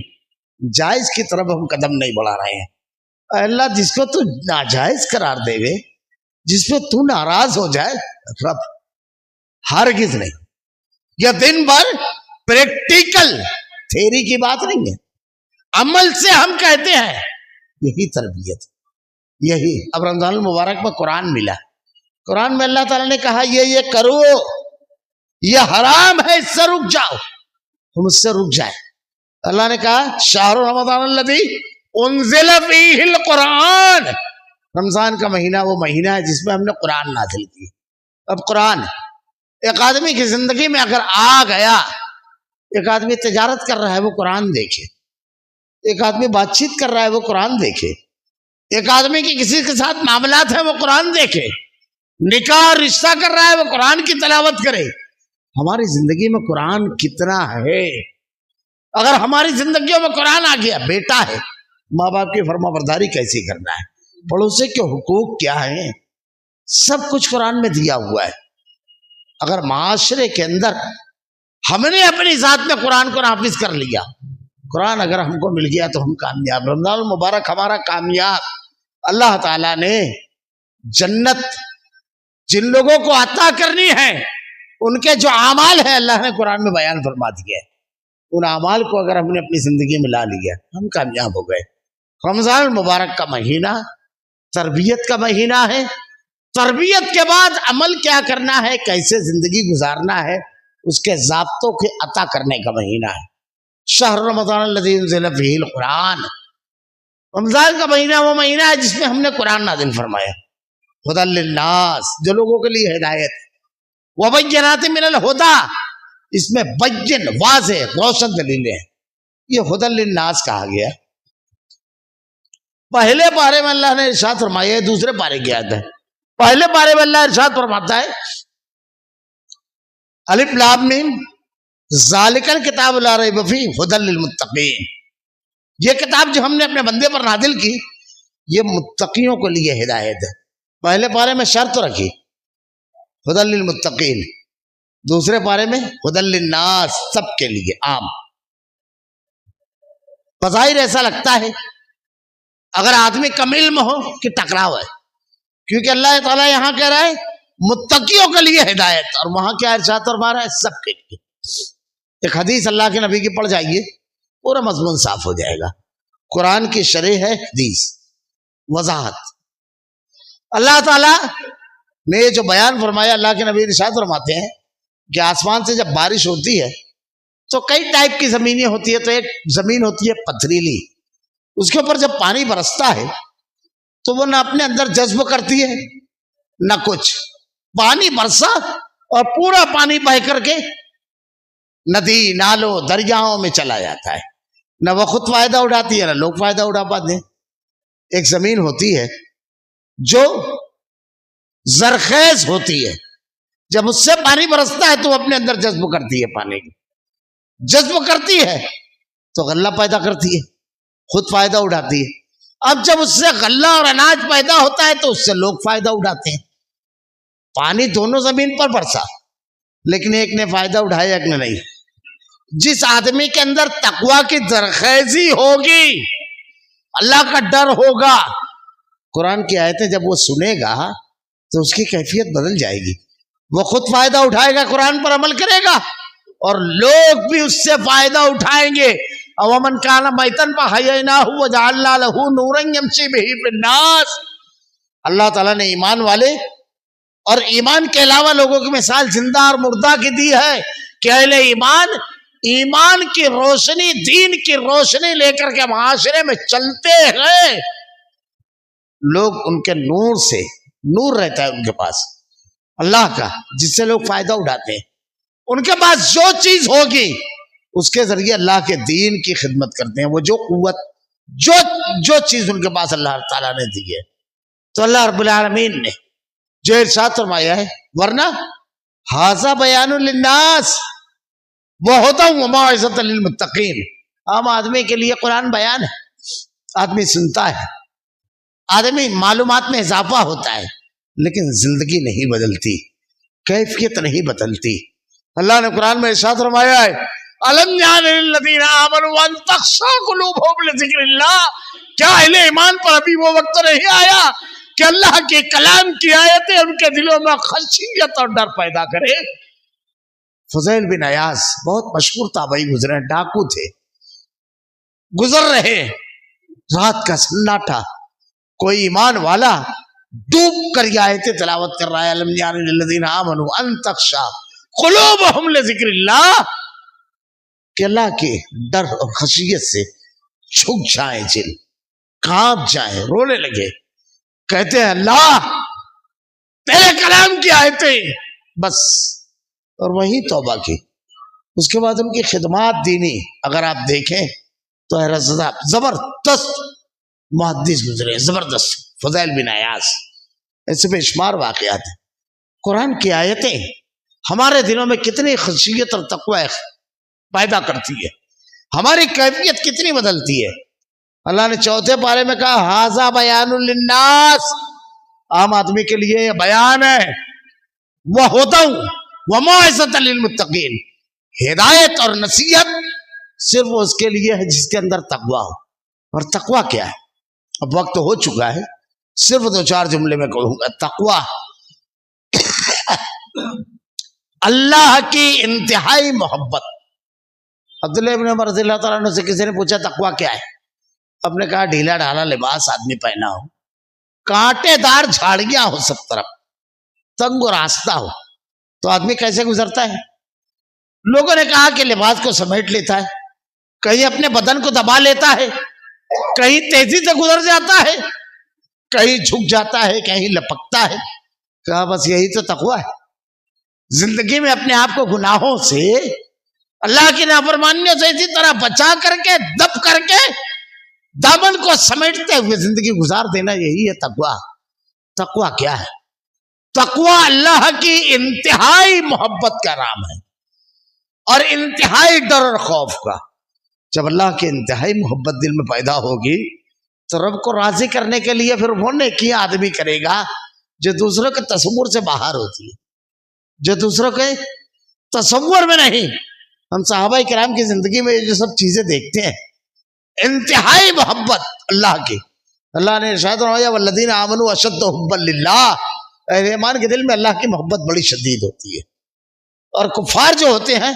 جائز کی طرف ہم قدم نہیں بڑھا رہے ہیں. اے اللہ جس کو تو ناجائز قرار دے گے، جس پہ تو ناراض ہو جائے، رب ہرگز نہیں. یہ دن بھر پریکٹیکل تھیری کی بات نہیں ہے، عمل سے ہم کہتے ہیں. یہی تربیت، یہی. اب رمضان المبارک میں قرآن ملا، قرآن میں اللہ تعالیٰ نے کہا یہ کرو، یہ حرام ہے، اس سے رک جاؤ. ہم اس سے رک جائیں. اللہ نے کہا شہر رمضان الذی انزل فیہ القرآن، رمضان کا مہینہ وہ مہینہ ہے جس میں ہم نے قرآن نازل کی. اب قرآن ایک آدمی کی زندگی میں اگر آ گیا، ایک آدمی تجارت کر رہا ہے وہ قرآن دیکھے، ایک آدمی بات چیت کر رہا ہے وہ قرآن دیکھے، ایک آدمی کی کسی کے ساتھ معاملات ہیں وہ قرآن دیکھے، نکاح رشتہ کر رہا ہے وہ قرآن کی تلاوت کرے. ہماری زندگی میں قرآن کتنا ہے؟ اگر ہماری زندگیوں میں قرآن آ گیا، بیٹا ہے، ماں باپ کی فرما برداری کیسی کرنا ہے، پڑوسی کے حقوق کیا ہیں، سب کچھ قرآن میں دیا ہوا ہے. اگر معاشرے کے اندر ہم نے اپنی ذات میں قرآن کو نافذ کر لیا، قرآن اگر ہم کو مل گیا تو ہم کامیاب۔ رمضان المبارک ہمارا کامیاب۔ اللہ تعالیٰ نے جنت جن لوگوں کو عطا کرنی ہے ان کے جو اعمال ہیں اللہ نے قرآن میں بیان فرما دیا ہے، ان اعمال کو اگر ہم نے اپنی زندگی میں لا لیا ہم کامیاب ہو گئے۔ رمضان المبارک کا مہینہ تربیت کا مہینہ ہے، تربیت کے بعد عمل کیا کرنا ہے، کیسے زندگی گزارنا ہے، اس کے ضابطوں کے عطا کرنے کا مہینہ ہے۔ شہر رمضان الذی انزل فیہ القرآن، رمضان کا مہینہ وہ مہینہ ہے جس میں ہم نے قرآن نازل فرمایا۔ ہدی للناس، جو لوگوں کے لیے ہدایت ہے، وبینات من الہدی، اس میں بین واضح روشن دلیلیں ہیں، یہ ہدی للناس کہا گیا۔ پہلے پارے میں اللہ نے ارشاد فرمایا ہے، دوسرے پارے کی آیت ہے۔ پہلے پارے میں اللہ ارشاد فرماتا ہے الف لام میم ذالک الکتاب لا ریب فیہ ھدی للمتقین، یہ کتاب جو ہم نے اپنے بندے پر نازل کی یہ متقیوں کے لیے ہدایت ہے۔ پہلے پارے میں شرط رکھی ھدی للمتقین، دوسرے پارے میں ھدی للناس، سب کے لیے عام۔ بظاہر ایسا لگتا ہے اگر آدمی کم علم ہو کہ ٹکراؤ ہے، کیونکہ اللہ تعالیٰ یہاں کہہ رہا ہے متقیوں کے لیے ہدایت، اور وہاں کیا ارشاد فرما رہا ہے سب کے لیے۔ ایک حدیث اللہ کے نبی کی پڑھ جائیے پورا مضمون صاف ہو جائے گا۔ قرآن کی شرح ہے حدیث، وضاحت۔ اللہ تعالیٰ نے جو بیان فرمایا، اللہ کے نبی ارشاد فرماتے ہیں کہ آسمان سے جب بارش ہوتی ہے تو کئی ٹائپ کی زمینیں ہوتی ہے، تو ایک زمین ہوتی ہے پتھریلی، اس کے اوپر جب پانی برستا ہے تو وہ نہ اپنے اندر جذب کرتی ہے نہ کچھ، پانی برسا اور پورا پانی بہہ کر کے ندی نالوں دریاؤں میں چلا جاتا ہے، نہ وہ خود فائدہ اٹھاتی ہے نہ لوگ فائدہ اٹھا پاتے ہیں۔ ایک زمین ہوتی ہے جو زرخیز ہوتی ہے، جب اس سے پانی برستا ہے تو وہ اپنے اندر جذب کرتی ہے، پانی جذب کرتی ہے تو غلہ پیدا کرتی ہے، خود فائدہ اٹھاتی ہے۔ اب جب اس سے غلہ اور اناج پیدا ہوتا ہے تو اس سے لوگ فائدہ اٹھاتے ہیں۔ پانی دونوں زمین پر برسا، لیکن ایک نے فائدہ اٹھایا ایک نے نہیں۔ جس آدمی کے اندر تقویٰ کی زرخیزی ہوگی، اللہ کا ڈر ہوگا، قرآن کی آیتیں جب وہ سنے گا تو اس کی کیفیت بدل جائے گی، وہ خود فائدہ اٹھائے گا، قرآن پر عمل کرے گا اور لوگ بھی اس سے فائدہ اٹھائیں گے۔ اومن کان میتن فاحییناہ وجعلنا لہ نورا یمشی بہ فی الناس، اللہ تعالیٰ نے ایمان والے اور ایمان کے علاوہ لوگوں کی مثال زندہ اور مردہ کی دی ہے کہ اہل ایمان ایمان کی روشنی، دین کی روشنی لے کر کے معاشرے میں چلتے ہیں، لوگ ان کے نور سے، نور رہتا ہے ان کے پاس اللہ کا، جس سے لوگ فائدہ اٹھاتے ہیں۔ ان کے پاس جو چیز ہوگی اس کے ذریعے اللہ کے دین کی خدمت کرتے ہیں، وہ جو قوت جو چیز ان کے پاس اللہ تعالیٰ نے دی ہے۔ تو اللہ رب العالمین نے جو ارشاد فرمایا ہے، ورنہ ھذا بیان للناس وہدی وموعظۃ للمتقین، عام آدمی کے لیے قرآن بیان ہے، آدمی سنتا ہے، آدمی معلومات میں اضافہ ہوتا ہے، لیکن زندگی نہیں بدلتی، کیفیت نہیں بدلتی۔ اللہ نے قرآن میں ارشاد فرمایا ہے الم یعن للذین آمنوا ان تخشع قلوبہم لذکر اللہ، کیا اہل ایمان پر ابھی وہ وقت نہیں آیا کہ اللہ کے کلام کی آیتیں ان کے دلوں میں خشیت اور ڈر پیدا کرے۔ فضیل بن عیاض بہت مشہور تابعی گزرے ہیں، ڈاکو تھے، گزر رہے رات کا سناٹا، کوئی ایمان والا ڈوب کر یہ آیتیں تلاوت کر رہا ہے، الم یعن للذین آمنوا ان تخشع قلوبہم لذکر اللہ، کہ اللہ کے ڈر اور خشیت سے جھک جائیں، دل کانپ جائیں، رونے لگے، کہتے ہیں اللہ تیرے کلام کی آیتیں بس، اور وہی توبہ کی۔ اس کے بعد ان کی خدمات دینی اگر آپ دیکھیں تو زبردست محدث گزرے، زبردست فضیل بن عیاض، ایسے بے شمار واقعات ہیں۔ قرآن کی آیتیں ہمارے دلوں میں کتنی خشیت اور تقوی پیدا کرتی ہے، ہماری کیفیت کتنی بدلتی ہے۔ اللہ نے چوتھے پارے میں کہا ھذا بیان للناس، عام آدمی کے لیے یہ بیان ہے، وہدی، وموعظۃ للمتقین، ہدایت اور نصیحت صرف اس کے لیے ہے جس کے اندر تقویٰ ہو. اور تقویٰ کیا ہے؟ اب وقت ہو چکا ہے، صرف 2-4 جملے میں کہوں گا. تقویٰ اللہ کی انتہائی محبت. عبداللہ ابن عمر رضی اللہ تعالیٰ عنہ سے کسی نے پوچھا تقویٰ کیا ہے؟ آپ نے کہا ڈھیلا ڈھالا لباس آدمی پہنا ہو، کانٹے دار جھاڑیاں ہو سب طرف، تنگ و راستہ ہو، تو آدمی کیسے گزرتا ہے؟ لوگوں نے کہا کہ لباس کو سمیٹ لیتا ہے، کہیں اپنے بدن کو دبا لیتا ہے، کہیں تیزی سے گزر جاتا ہے، کہیں جھک جاتا ہے، کہیں لپکتا ہے. کہا بس یہی تو تقویٰ ہے. زندگی میں اپنے آپ کو گناہوں سے، اللہ کی نافرمانیوں سے اسی طرح بچا کر کے، دب کر کے، دامن کو سمیٹتے ہوئے زندگی گزار دینا، یہی ہے تقویٰ. تقویٰ کیا ہے؟ تقویٰ اللہ کی انتہائی محبت کا نام ہے اور انتہائی ڈر اور خوف کا. جب اللہ کی انتہائی محبت دل میں پیدا ہوگی تو رب کو راضی کرنے کے لیے پھر وہ نیکیاں آدمی کرے گا جو دوسروں کے تصور سے باہر ہوتی ہے، جو دوسروں کے تصور میں نہیں. ہم صحابہ کرام کی زندگی میں جو سب چیزیں دیکھتے ہیں، انتہائی محبت اللہ کی. اللہ نے ارشاد فرمایا والذین آمنوا اشد حبا للہ، اہل ایمان کے دل میں اللہ کی محبت بڑی شدید ہوتی ہے. اور کفار جو ہوتے ہیں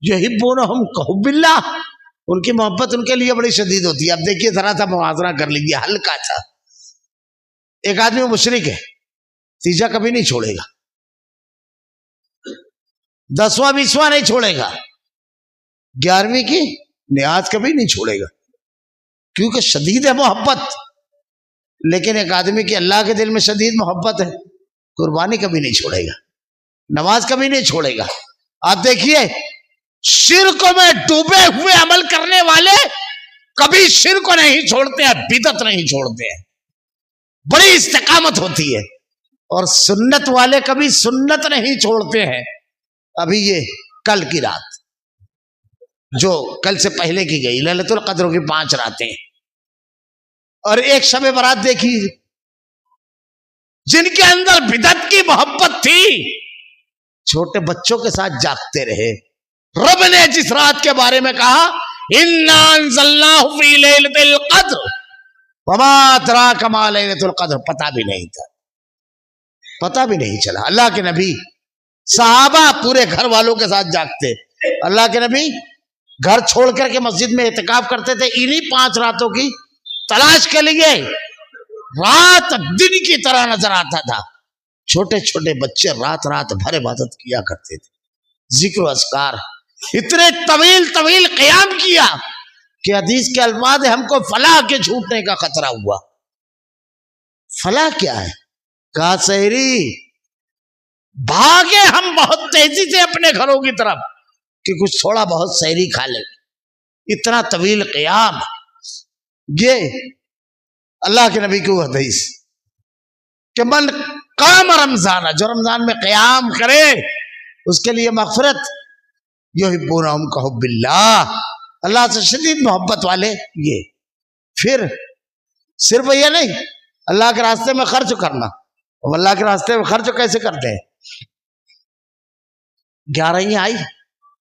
یحبونہم کحب اللہ، ان کی محبت ان کے لیے بڑی شدید ہوتی ہے. اب دیکھیے ذرا سا موازنہ کر لیجیے ہلکا سا. ایک آدمی مشرک ہے، تیجا کبھی نہیں چھوڑے گا، 10واں 20واں نہیں چھوڑے گا، 11ویں کی نیاز کبھی نہیں چھوڑے گا، کیونکہ شدید ہے محبت. لیکن ایک آدمی کی اللہ کے دل میں شدید محبت ہے، قربانی کبھی نہیں چھوڑے گا، نماز کبھی نہیں چھوڑے گا. آپ دیکھیے شرک میں ڈوبے ہوئے عمل کرنے والے کبھی شرک کو نہیں چھوڑتے ہیں، بدعت نہیں چھوڑتے ہیں، بڑی استقامت ہوتی ہے. اور سنت والے کبھی سنت نہیں چھوڑتے ہیں. ابھی یہ کل کی رات جو کل سے پہلے کی گئی لیلۃ القدر کی 5 راتیں اور ایک شب برات دیکھی، جن کے اندر بدعت کی محبت تھی چھوٹے بچوں کے ساتھ جاگتے رہے. رب نے جس رات کے بارے میں کہا اِنَّا أَنزَلْنَاهُ فِي لَيْلَةِ الْقَدْرِ وَمَا أَدْرَاكَ مَا لَيْلَةُ الْقَدْرِ، پتہ بھی نہیں تھا، پتہ بھی نہیں چلا. اللہ کے نبی، صحابہ پورے گھر والوں کے ساتھ جاگتے. اللہ کے نبی گھر چھوڑ کر کے مسجد میں اعتکاف کرتے تھے انہی 5 راتوں کی تلاش کے لیے. رات دن کی طرح نظر آتا تھا. چھوٹے چھوٹے بچے رات رات بھر عبادت کیا کرتے تھے، ذکر و اذکار. اتنے طویل طویل قیام کیا کہ حدیث کے الفاظ ہم کو فلاح کے چھوٹنے کا خطرہ ہوا. فلاح کیا ہے؟ کہا سحری بھاگے ہم بہت تیزی سے اپنے گھروں کی طرف کہ کچھ تھوڑا بہت سحری کھا لیں. اتنا طویل قیام. یہ اللہ کے نبی کی حدیث کہ من قام رمضان، جو رمضان میں قیام کرے اس کے لیے مغفرت. یحبونہم کحب اللہ، اللہ سے شدید محبت والے. یہ پھر صرف یہ نہیں، اللہ کے راستے میں خرچ کرنا. اللہ کے راستے میں خرچ کیسے کرتے ہیں؟ 11 آئی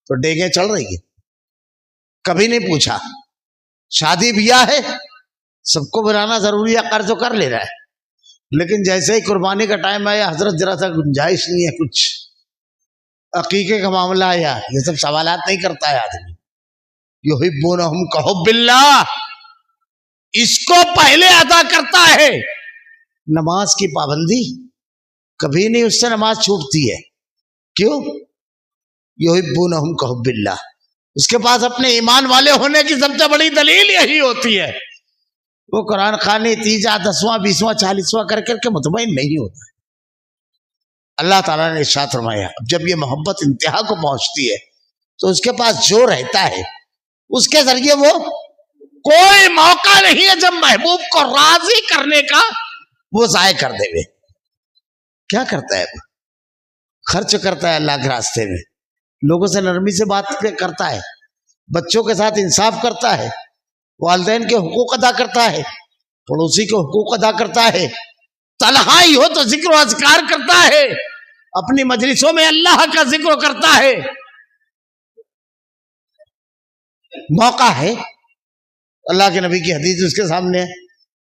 تو ڈیگیں چل رہی ہے، کبھی نہیں پوچھا. شادی بیاہ ہے، سب کو بلانا ضروری ہے، قرض کر لے رہا ہے. لیکن جیسے ہی قربانی کا ٹائم آیا، حضرت ذرا سا گنجائش نہیں ہے، کچھ عقیقے کا معاملہ آیا، یہ سب سوالات نہیں کرتا ہے آدمی. یحبونہم کحب اللہ، اس کو پہلے ادا کرتا ہے. نماز کی پابندی کبھی نہیں اس سے نماز چھوٹتی ہے. کیوں؟ یحبونہم کحب اللہ. اس کے پاس اپنے ایمان والے ہونے کی سب سے بڑی دلیل یہی ہوتی ہے. وہ قرآن خوانی تیجا 10واں 20واں 40واں کر کر کے مطمئن نہیں ہوتا. اللہ تعالیٰ نے ارشاد فرمایا اب جب یہ محبت انتہا کو پہنچتی ہے تو اس کے پاس جو رہتا ہے اس کے ذریعے وہ کوئی موقع نہیں ہے جب محبوب کو راضی کرنے کا وہ ضائع کر دے گے. کیا کرتا ہے؟ خرچ کرتا ہے اللہ کے راستے میں، لوگوں سے نرمی سے بات کرتا ہے، بچوں کے ساتھ انصاف کرتا ہے، والدین کے حقوق ادا کرتا ہے، پڑوسی کے حقوق ادا کرتا ہے، تنہائی ہو تو ذکر و اذکار کرتا ہے، اپنی مجلسوں میں اللہ کا ذکر کرتا ہے، موقع ہے، اللہ کے نبی کی حدیث اس کے سامنے ہے،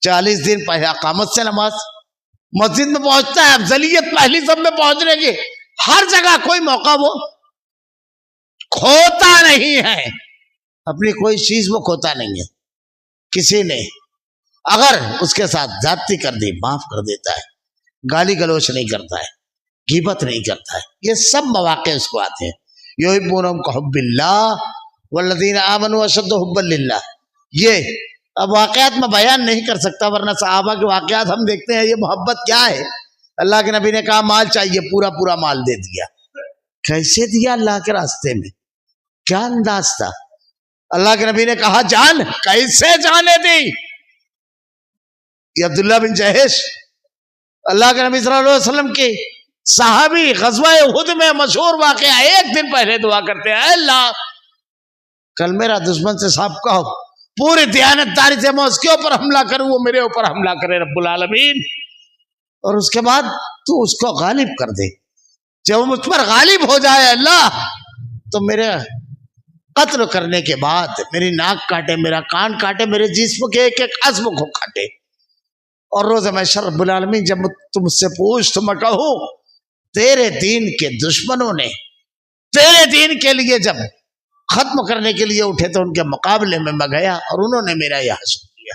40 دن پہلے اقامت سے نماز، مسجد میں پہنچتا ہے، افضلیت پہلی سب میں پہنچنے کی، ہر جگہ کوئی موقع وہ کھوتا نہیں ہے، اپنی کوئی چیز وہ کھوتا نہیں ہے۔ کسی نے اگر اس کے ساتھ زیادتی کر دی معاف کر دیتا ہے، گالی گلوچ نہیں کرتا ہے، غیبت نہیں کرتا ہے، یہ سب مواقع اس کو آتے ہیں۔ یحبونہم کحب اللہ والذین آمنوا اشد حبا للہ، یہ اب واقعات میں بیان نہیں کر سکتا، ورنہ صحابہ کے واقعات ہم دیکھتے ہیں، یہ محبت کیا ہے۔ اللہ کے نبی نے کہا مال چاہیے، پورا پورا مال دے دیا۔ کیسے دیا؟ اللہ کے راستے میں، کیا انداز تھا۔ اللہ کے نبی نے کہا جان، کیسے جانے دی؟ یہ عبداللہ بن جہش، اللہ کے نبی صلی اللہ علیہ وسلم کی صحابی، غزوہ احد میں مشہور واقعہ، ایک دن پہلے دعا کرتے ہیں، اے اللہ کل میرا دشمن سے سابقہ ہو، پوری دیانتداری سے میں اس کے اوپر حملہ کروں، وہ میرے اوپر حملہ کرے رب العالمین، اور اس کے بعد تو اس کو غالب کر دے، جب وہ مجھ پر غالب ہو جائے اللہ، تو میرے قتل کرنے کے بعد میری ناک کاٹے، میرا کان کاٹے، میرے جسم کے ایک ایک عضو کو کاٹے، اور روز محشر رب العالمین جب تم مجھ سے پوچھ تو میں کہوں تیرے دین کے دشمنوں نے تیرے دین کے لیے جب ختم کرنے کے لیے اٹھے تو ان کے مقابلے میں میں گیا اور انہوں نے میرا یہ حشر کیا۔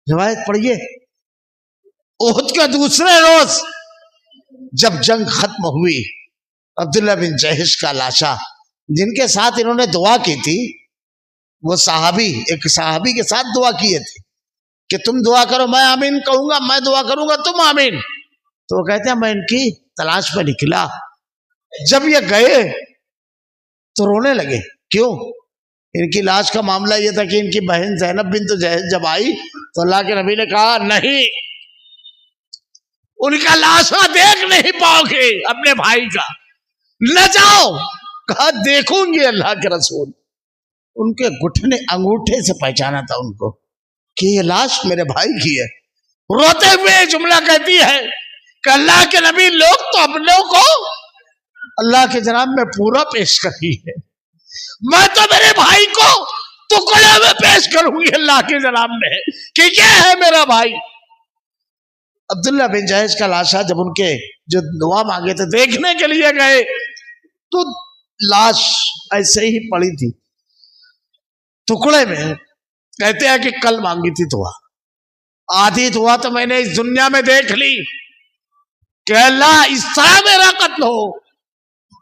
روایت پڑھیے، احد کے دوسرے روز جب جنگ ختم ہوئی، عبداللہ بن جہش کا لاشا، جن کے ساتھ انہوں نے دعا کی تھی، وہ صحابی ایک صحابی کے ساتھ دعا کیے تھے کہ تم دعا کرو میں آمین کہوں گا، میں دعا کروں گا تم آمین، تو وہ کہتے ہیں میں ان کی تلاش میں نکلا، جب یہ گئے تو رونے لگے۔ کیوں؟ ان کی لاش کا معاملہ یہ تھا کہ ان کی بہن زینب بنت جہش جب آئی تو اللہ کے نبی نے کہا نہیں، ان کا لاشا دیکھ نہیں پاؤ گے اپنے بھائی کا، نہ جاؤ۔ کہا دیکھوں گی اللہ کے رسول۔ ان کے گھٹنے انگوٹھے سے پہچانا تھا ان کو کہ یہ لاش میرے بھائی کی ہے۔ روتے ہوئے جملہ کہتی ہے کہ اللہ کے نبی لوگ تو اپنوں کو اللہ کے جناب میں پورا پیش کری ہے، میں تو میرے بھائی کو ٹکڑے میں پیش کروں گی اللہ کے جناب میں کہ یہ ہے میرا بھائی۔ عبداللہ بن جہش کا لاشا جب ان کے جو دعا مانگے تھے دیکھنے کے لیے گئے تو لاش ایسے ہی پڑی تھی ٹکڑے میں۔ کہتے ہیں کہ کل مانگی تھی دعا، آدھی دعا تو میں نے اس دنیا میں دیکھ لی کہ اللہ اس طرح میرا قتل ہو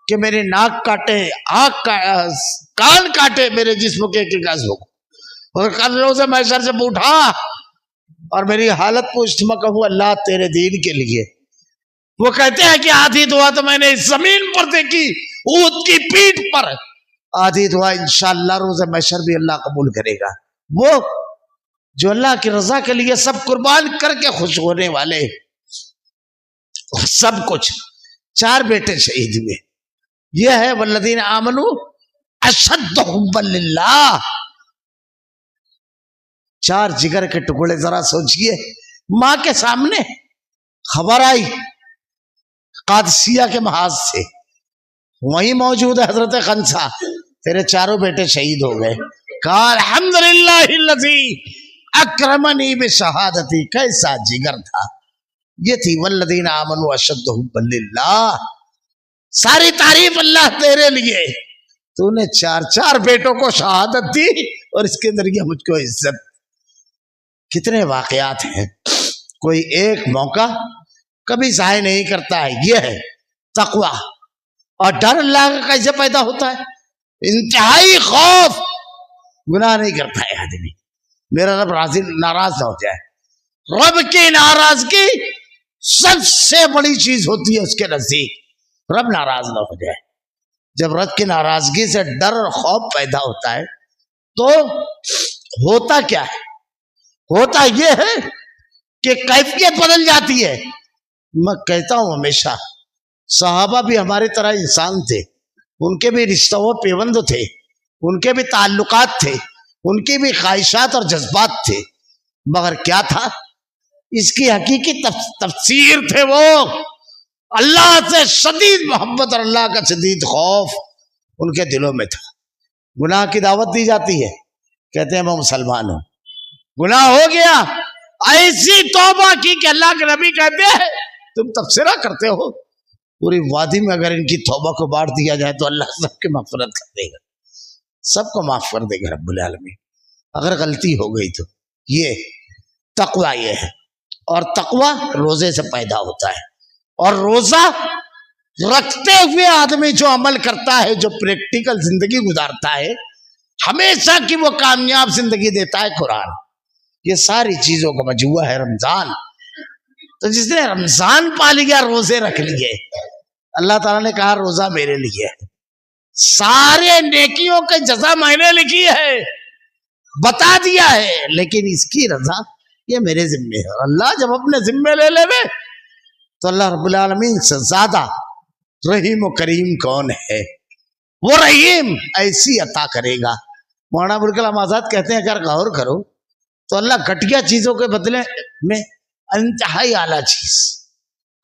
کہ میرے ناک کاٹے، آنکھ کان کاٹے، میرے جسم کے ایک عضو کو، اور کل روز محشر سے اٹھا اور میری حالت پوچھ، میں کہوں اللہ تیرے دین کے لیے۔ وہ کہتے ہیں کہ آدھی دعا تو میں نے اس زمین پر دیکھی، اونٹ کی پیٹھ پر، آدھی دعا انشاءاللہ روز محشر بھی اللہ قبول کرے گا۔ وہ جو اللہ کی رضا کے لیے سب قربان کر کے خوش ہونے والے، سب کچھ، 4 بیٹے شہید ہوئے۔ یہ ہے والذین آمنوا اشد حبا للہ، 4 جگر کے ٹکڑے۔ ذرا سوچئے، ماں کے سامنے خبر آئی قادسیہ کے محاذ سے، وہیں موجود ہے حضرت خنسا، تیرے 4 بیٹے شہید ہو گئے۔ کہا الحمدللہ الذی اکرمنی بشہادتی، کیسا جگر تھا۔ یہ تھی والذین آمنوا اشد حبا للہ، ساری تعریف اللہ تیرے لیے، تو نے 4 بیٹوں کو شہادت دی اور اس کے ذریعے مجھ کو عزت۔ کتنے واقعات ہیں، کوئی ایک موقع کبھی ضائع نہیں کرتا ہے۔ یہ ہے تقوی اور ڈر اللہ کا کیسے پیدا ہوتا ہے، انتہائی خوف، گناہ نہیں کرتا ہے آدمی، میرا رب ناراض نہ ہو جائے۔ رب کی ناراضگی سب سے بڑی چیز ہوتی ہے اس کے نزدیک، رب ناراض نہ ہو جائے۔ جب رب کی ناراضگی سے ڈر اور خوف پیدا ہوتا ہے تو ہوتا کیا ہے؟ ہوتا یہ ہے کہ کیفیت بدل جاتی ہے۔ میں کہتا ہوں ہمیشہ صحابہ بھی ہماری طرح انسان تھے، ان کے بھی رشتہ و پیوند تھے، ان کے بھی تعلقات تھے، ان کی بھی خواہشات اور جذبات تھے، مگر کیا تھا؟ اس کی حقیقی تفسیر تھے وہ اللہ سے شدید محبت اور اللہ کا شدید خوف ان کے دلوں میں تھا۔ گناہ کی دعوت دی جاتی ہے، کہتے ہیں میں مسلمان ہوں، گناہ ہو گیا، ایسی توبہ کی کہ اللہ کے نبی کہتے ہیں تم تبصرہ کرتے ہو پوری وادی میں اگر ان کی توبہ کو بانٹ دیا جائے تو اللہ سب کی مغفرت کر دے گا، سب کو معاف کر دے گا رب العالمین اگر غلطی ہو گئی تو۔ یہ تقویٰ یہ ہے، اور تقویٰ روزے سے پیدا ہوتا ہے، اور روزہ رکھتے ہوئے آدمی جو عمل کرتا ہے، جو پریکٹیکل زندگی گزارتا ہے، ہمیشہ کی وہ کامیاب زندگی دیتا ہے قرآن۔ یہ ساری چیزوں کا مجموعہ ہے رمضان۔ تو جس نے رمضان پا لیا، روزے رکھ لیے، اللہ تعالیٰ نے کہا روزہ میرے لیے ہے، سارے نیکیوں کے جزا میں نے لکھی ہے، بتا دیا ہے، لیکن اس کی رضا یہ میرے ذمے ہے۔ اللہ جب اپنے ذمے لے لے تو اللہ رب العالمین سے زیادہ رحیم و کریم کون ہے؟ وہ رحیم ایسی عطا کرے گا۔ مولانا ابوالکلام آزاد کہتے ہیں اگر غور کرو تو اللہ گھٹیا چیزوں کے بدلے میں انتہائی اعلیٰ چیز،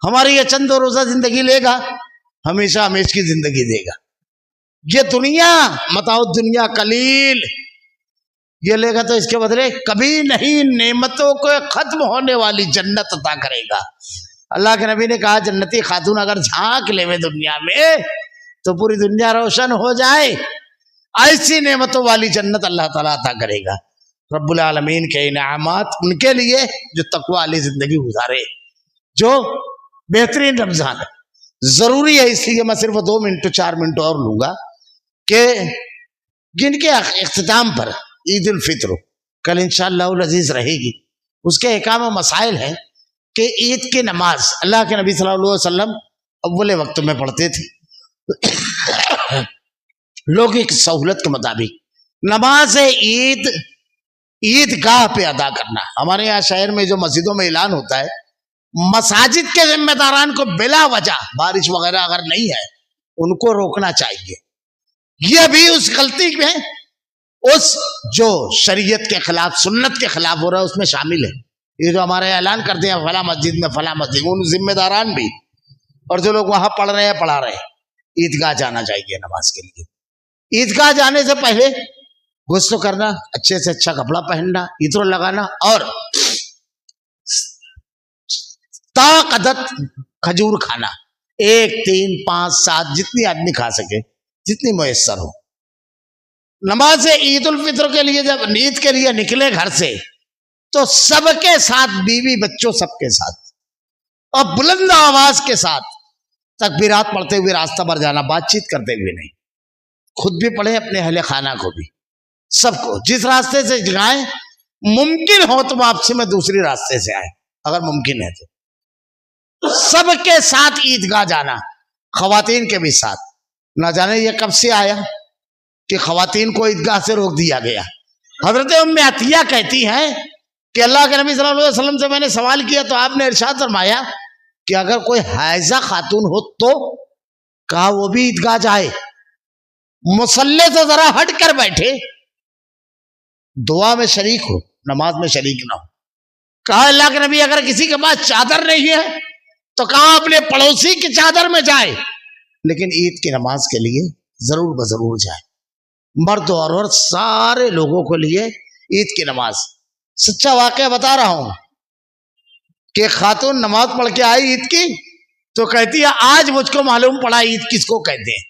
ہماری یہ چند روزہ زندگی لے گا، ہمیشہ ہمیش کی زندگی دے گا۔ یہ دنیا متاع الدنیا قلیل، یہ لے گا تو اس کے بدلے کبھی نہیں نعمتوں کو ختم ہونے والی جنت عطا کرے گا۔ اللہ کے نبی نے کہا جنتی خاتون اگر جھانک لے دنیا میں تو پوری دنیا روشن ہو جائے، ایسی نعمتوں والی جنت اللہ تعالیٰ عطا کرے گا۔ رب العالمین کے انعامات ان کے لیے جو تقوی والی زندگی گزارے، جو بہترین رمضان ہے۔ ضروری ہے، اس لیے میں صرف 2 منٹ 4 منٹ اور لوں گا کہ جن کے اختتام پر عید الفطر کل انشاءاللہ العزیز رہے گی، اس کے احکام و مسائل ہیں کہ عید کی نماز اللہ کے نبی صلی اللہ علیہ وسلم اول وقت میں پڑھتے تھے، لوگوں کی سہولت کے مطابق نماز عید عیدگاہ پہ ادا کرنا۔ ہمارے یہاں شہر میں جو مسجدوں میں اعلان ہوتا ہے، مساجد کے ذمہ داران کو بلا وجہ بارش وغیرہ اگر نہیں ہے ان کو روکنا چاہیے۔ یہ بھی اس غلطی میں اس جو شریعت کے خلاف سنت کے خلاف ہو رہا ہے اس میں شامل ہے۔ یہ جو ہمارے اعلان کرتے ہیں فلاں مسجد میں فلاں مسجد، ان ذمہ داران بھی اور جو لوگ وہاں پڑھ رہے ہیں پڑھا رہے ہیں، عیدگاہ جانا چاہیے نماز کے لیے۔ عیدگاہ جانے سے پہلے غسل کرنا، اچھے سے اچھا کپڑا پہننا، عطر لگانا، اور طاقت کھجور کھانا، 1 3 5 7 جتنی آدمی کھا سکے، جتنی میسر ہو۔ نماز عید الفطر کے لیے جب عید کے لیے نکلے گھر سے تو سب کے ساتھ، بیوی بچوں سب کے ساتھ، اور بلند آواز کے ساتھ تکبیرات پڑھتے ہوئے راستہ پر جانا، بات چیت کرتے ہوئے نہیں۔ خود بھی پڑھیں، اپنے اہل خانہ کو بھی، سب کو جس راستے سے جائیں، ممکن ہو تو واپسی میں دوسری راستے سے آئے اگر ممکن ہے تو۔ سب کے ساتھ عیدگاہ جانا، خواتین کے بھی ساتھ۔ نہ جانے یہ کب سے آیا کہ خواتین کو عیدگاہ سے روک دیا گیا۔ حضرت ام عطیہ کہتی ہیں کہ اللہ کے نبی صلی اللہ علیہ وسلم سے میں نے سوال کیا تو آپ نے ارشاد فرمایا کہ اگر کوئی حائضہ خاتون ہو تو کہا وہ بھی عیدگاہ جائے، مصلی سے ذرا ہٹ کر بیٹھے، دعا میں شریک ہو، نماز میں شریک نہ ہو۔ کہا اللہ کے نبی اگر کسی کے پاس چادر نہیں ہے تو کہا اپنے پڑوسی کی چادر میں جائے، لیکن عید کی نماز کے لیے ضرور بضرور جائے۔ مرد اور عورت سارے لوگوں کے لیے عید کی نماز۔ سچا واقعہ بتا رہا ہوں کہ خاتون نماز پڑھ کے آئی عید کی تو کہتی ہے آج مجھ کو معلوم پڑا عید کس کو کہتے ہیں،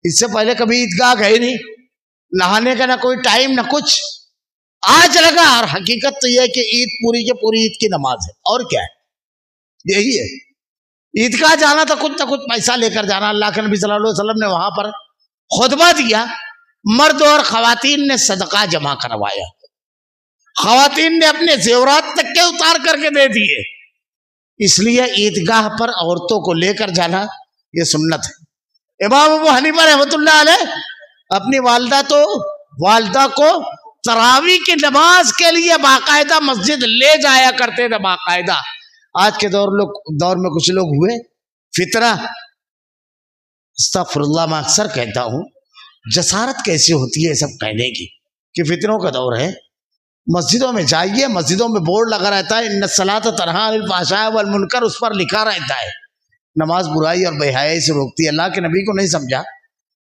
اس سے پہلے کبھی عیدگاہ گئے نہیں، نہانے کا نہ کوئی ٹائم نہ کچھ، آج لگا۔ اور حقیقت تو یہ ہے کہ عید پوری کے پوری عید کی نماز ہے، اور کیا ہے، یہی ہے۔ عیدگاہ جانا تو کچھ نہ کچھ پیسہ لے کر جانا۔ اللہ کے نبی صلی اللہ علیہ وسلم نے وہاں پر خطبہ دیا، مرد اور خواتین نے صدقہ جمع کروایا، خواتین نے اپنے زیورات تک کے اتار کر کے دے دیے۔ اس لیے عیدگاہ پر عورتوں کو لے کر جانا یہ سنت ہے۔ امام ابو حنیفہ رحمۃ اللہ علیہ اپنی والدہ کو تراویح کی نماز کے لیے باقاعدہ مسجد لے جایا کرتے تھے، باقاعدہ۔ آج کے دور میں کچھ لوگ ہوئے فطرہ، استغفر اللہ، میں اکثر کہتا ہوں جسارت کیسی ہوتی ہے سب کہنے کی کہ فتنوں کا دور ہے۔ مسجدوں میں جائیے، مسجدوں میں بورڈ لگا رہتا ہے ان الصلاۃ تنہی عن الفحشاء والمنکر، اس پر لکھا رہتا ہے نماز برائی اور بے حیائی سے روکتی ہے. اللہ کے نبی کو نہیں سمجھا.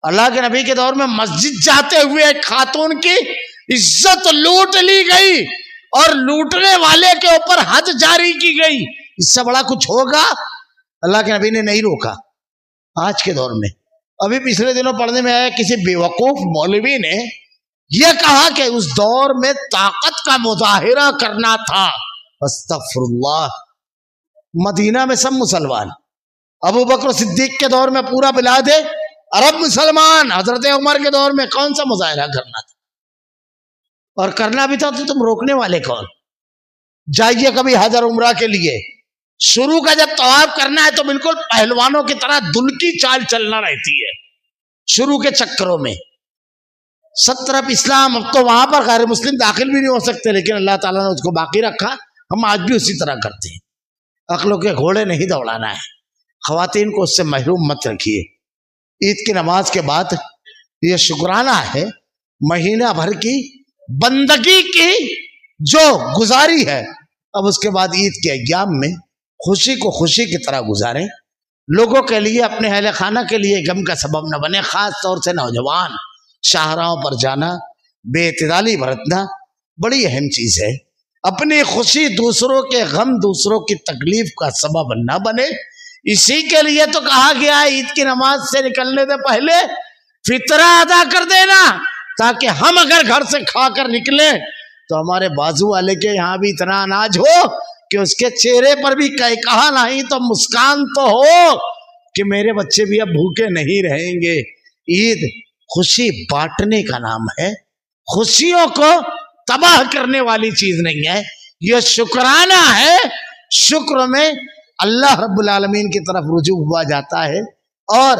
اللہ کے نبی کے دور میں مسجد جاتے ہوئے ایک خاتون کی عزت لوٹ لی گئی اور لوٹنے والے کے اوپر حد جاری کی گئی. اس سے بڑا کچھ ہوگا؟ اللہ کے نبی نے نہیں روکا. آج کے دور میں ابھی پچھلے دنوں پڑھنے میں آیا کسی بیوقوف مولوی نے یہ کہا کہ اس دور میں طاقت کا مظاہرہ کرنا تھا. استغفر اللہ. مدینہ میں سب مسلمان، ابو بکر صدیق کے دور میں پورا بلاد عرب مسلمان، حضرت عمر کے دور میں کون سا مظاہرہ کرنا تھا؟ اور کرنا بھی تھا تو تم روکنے والے کون؟ جائیے کبھی حج اور عمرہ کے لیے، شروع کا جب طواف کرنا ہے تو بالکل پہلوانوں کی طرح دل کی چال چلنا رہتی ہے شروع کے چکروں میں. 70 اسلام. اب تو وہاں پر غیر مسلم داخل بھی نہیں ہو سکتے، لیکن اللہ تعالیٰ نے اس کو باقی رکھا. ہم آج بھی اسی طرح کرتے ہیں. عقلوں کے گھوڑے نہیں دوڑانا ہے. خواتین کو اس سے محروم مت رکھیے. عید کی نماز کے بعد یہ شکرانہ ہے مہینہ بھر کی بندگی کی جو گزاری ہے. اب اس کے بعد عید کے ایام میں خوشی کو خوشی کی طرح گزاریں. لوگوں کے لیے، اپنے اہل خانہ کے لیے غم کا سبب نہ بنے. خاص طور سے نوجوان شاہراہوں پر جانا، بے اعتدالی برتنا بڑی اہم چیز ہے. اپنی خوشی دوسروں کے غم، دوسروں کی تکلیف کا سبب نہ بنے. اسی کے لیے تو کہا گیا ہے عید کی نماز سے نکلنے سے پہلے فطرہ ادا کر دینا، تاکہ ہم اگر گھر سے کھا کر نکلیں تو ہمارے بازو والے کے یہاں بھی اتنا اناج ہو کہ اس کے چہرے پر بھی کہا نہیں تو مسکان تو ہو کہ میرے بچے بھی اب بھوکے نہیں رہیں گے. عید خوشی بانٹنے کا نام ہے، خوشیوں کو تباہ کرنے والی چیز نہیں ہے. یہ شکرانہ ہے. شکر میں اللہ رب العالمین کی طرف رجوع ہوا جاتا ہے اور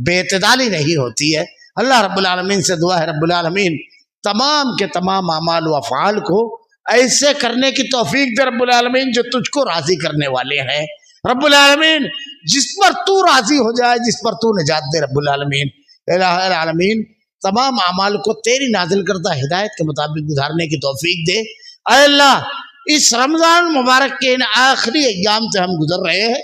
بے اعتدالی نہیں ہوتی ہے. اللہ رب العالمین سے دعا ہے رب العالمین تمام کے تمام اعمال و افعال کو ایسے کرنے کی توفیق دے رب العالمین جو تجھ کو راضی کرنے والے ہیں. رب العالمین جس پر تو راضی ہو جائے، جس پر تو نجات دے رب العالمین. الہ العالمین تمام اعمال کو تیری نازل کردہ ہدایت کے مطابق گزارنے کی توفیق دے. اے اللہ اس رمضان مبارک کے ان آخری ایام سے ہم گزر رہے ہیں،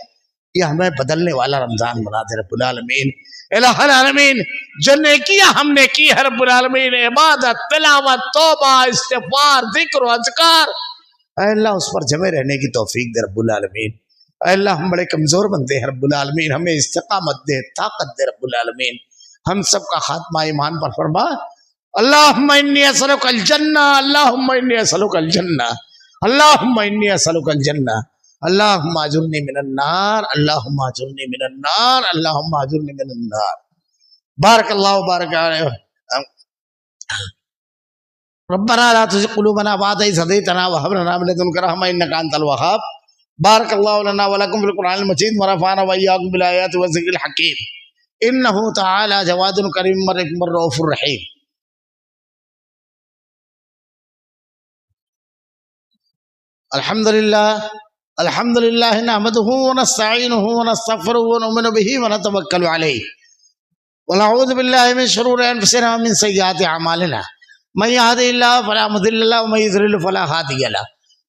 یہ ہمیں بدلنے والا رمضان بنا دے رب العالمین. الہ العالمین جو نیکیاں ہم نے کی ہے رب العالمین، عبادت، تلاوت، توبہ، استغفار، ذکر و اذکار، اے اللہ اس پر جمے رہنے کی توفیق دے رب العالمین. اے اللہ ہم بڑے کمزور بندے ہیں رب العالمین، ہمیں استقامت دے، طاقت دے رب العالمین. ہم سب کا خاتمہ ایمان پر فرما. اللہم انی اسألک الجنہ، اللہم انی اسألک الجنہ، اللہم انی اسألک الجنہ، اللہم اجرنی من النار، اللہم اجرنی من النار، اللہم اجرنی من النار. بارک اللہ وبارک علیہ. ربنا لا تزغ قلوبنا بعد إذ هديتنا وهب لنا من لدنك رحمة إنك أنت الوهاب. بارك الله لنا ولكم في القرآن المجيد ورفعنا وإياكم بالآيات والذكر الحكيم إنه تعالى جواد كريم مرحوم الرؤوف الرحيم. الحمد لله نحمده ونستعينه ونستغفره ونؤمن به ونتوكل عليه ونعوذ بالله من شرور أنفسنا ومن سيئات أعمالنا من يهده الله فلا مضل له ومن يضلل فلا هادي له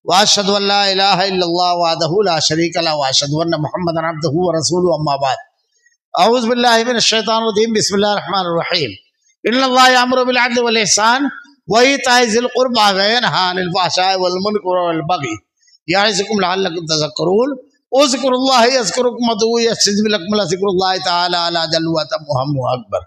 وأشهد أن لا إله إلا الله وحده لا شريك له وأشهد أن محمدا عبده ورسوله أما بعد. أعوذ بالله من الشيطان الرجيم. بسم الله الرحمن الرحيم. إن الله يأمر بالعدل والإحسان وإيتاء ذي القربى وينهى عن الفحشاء والمنكر والبغي يعظكم لعلكم تذكرون. اذكروا الله يذكركم وادعوه يستجب لكم، لذكر الله تعالى على جل وأتم وهم أكبر.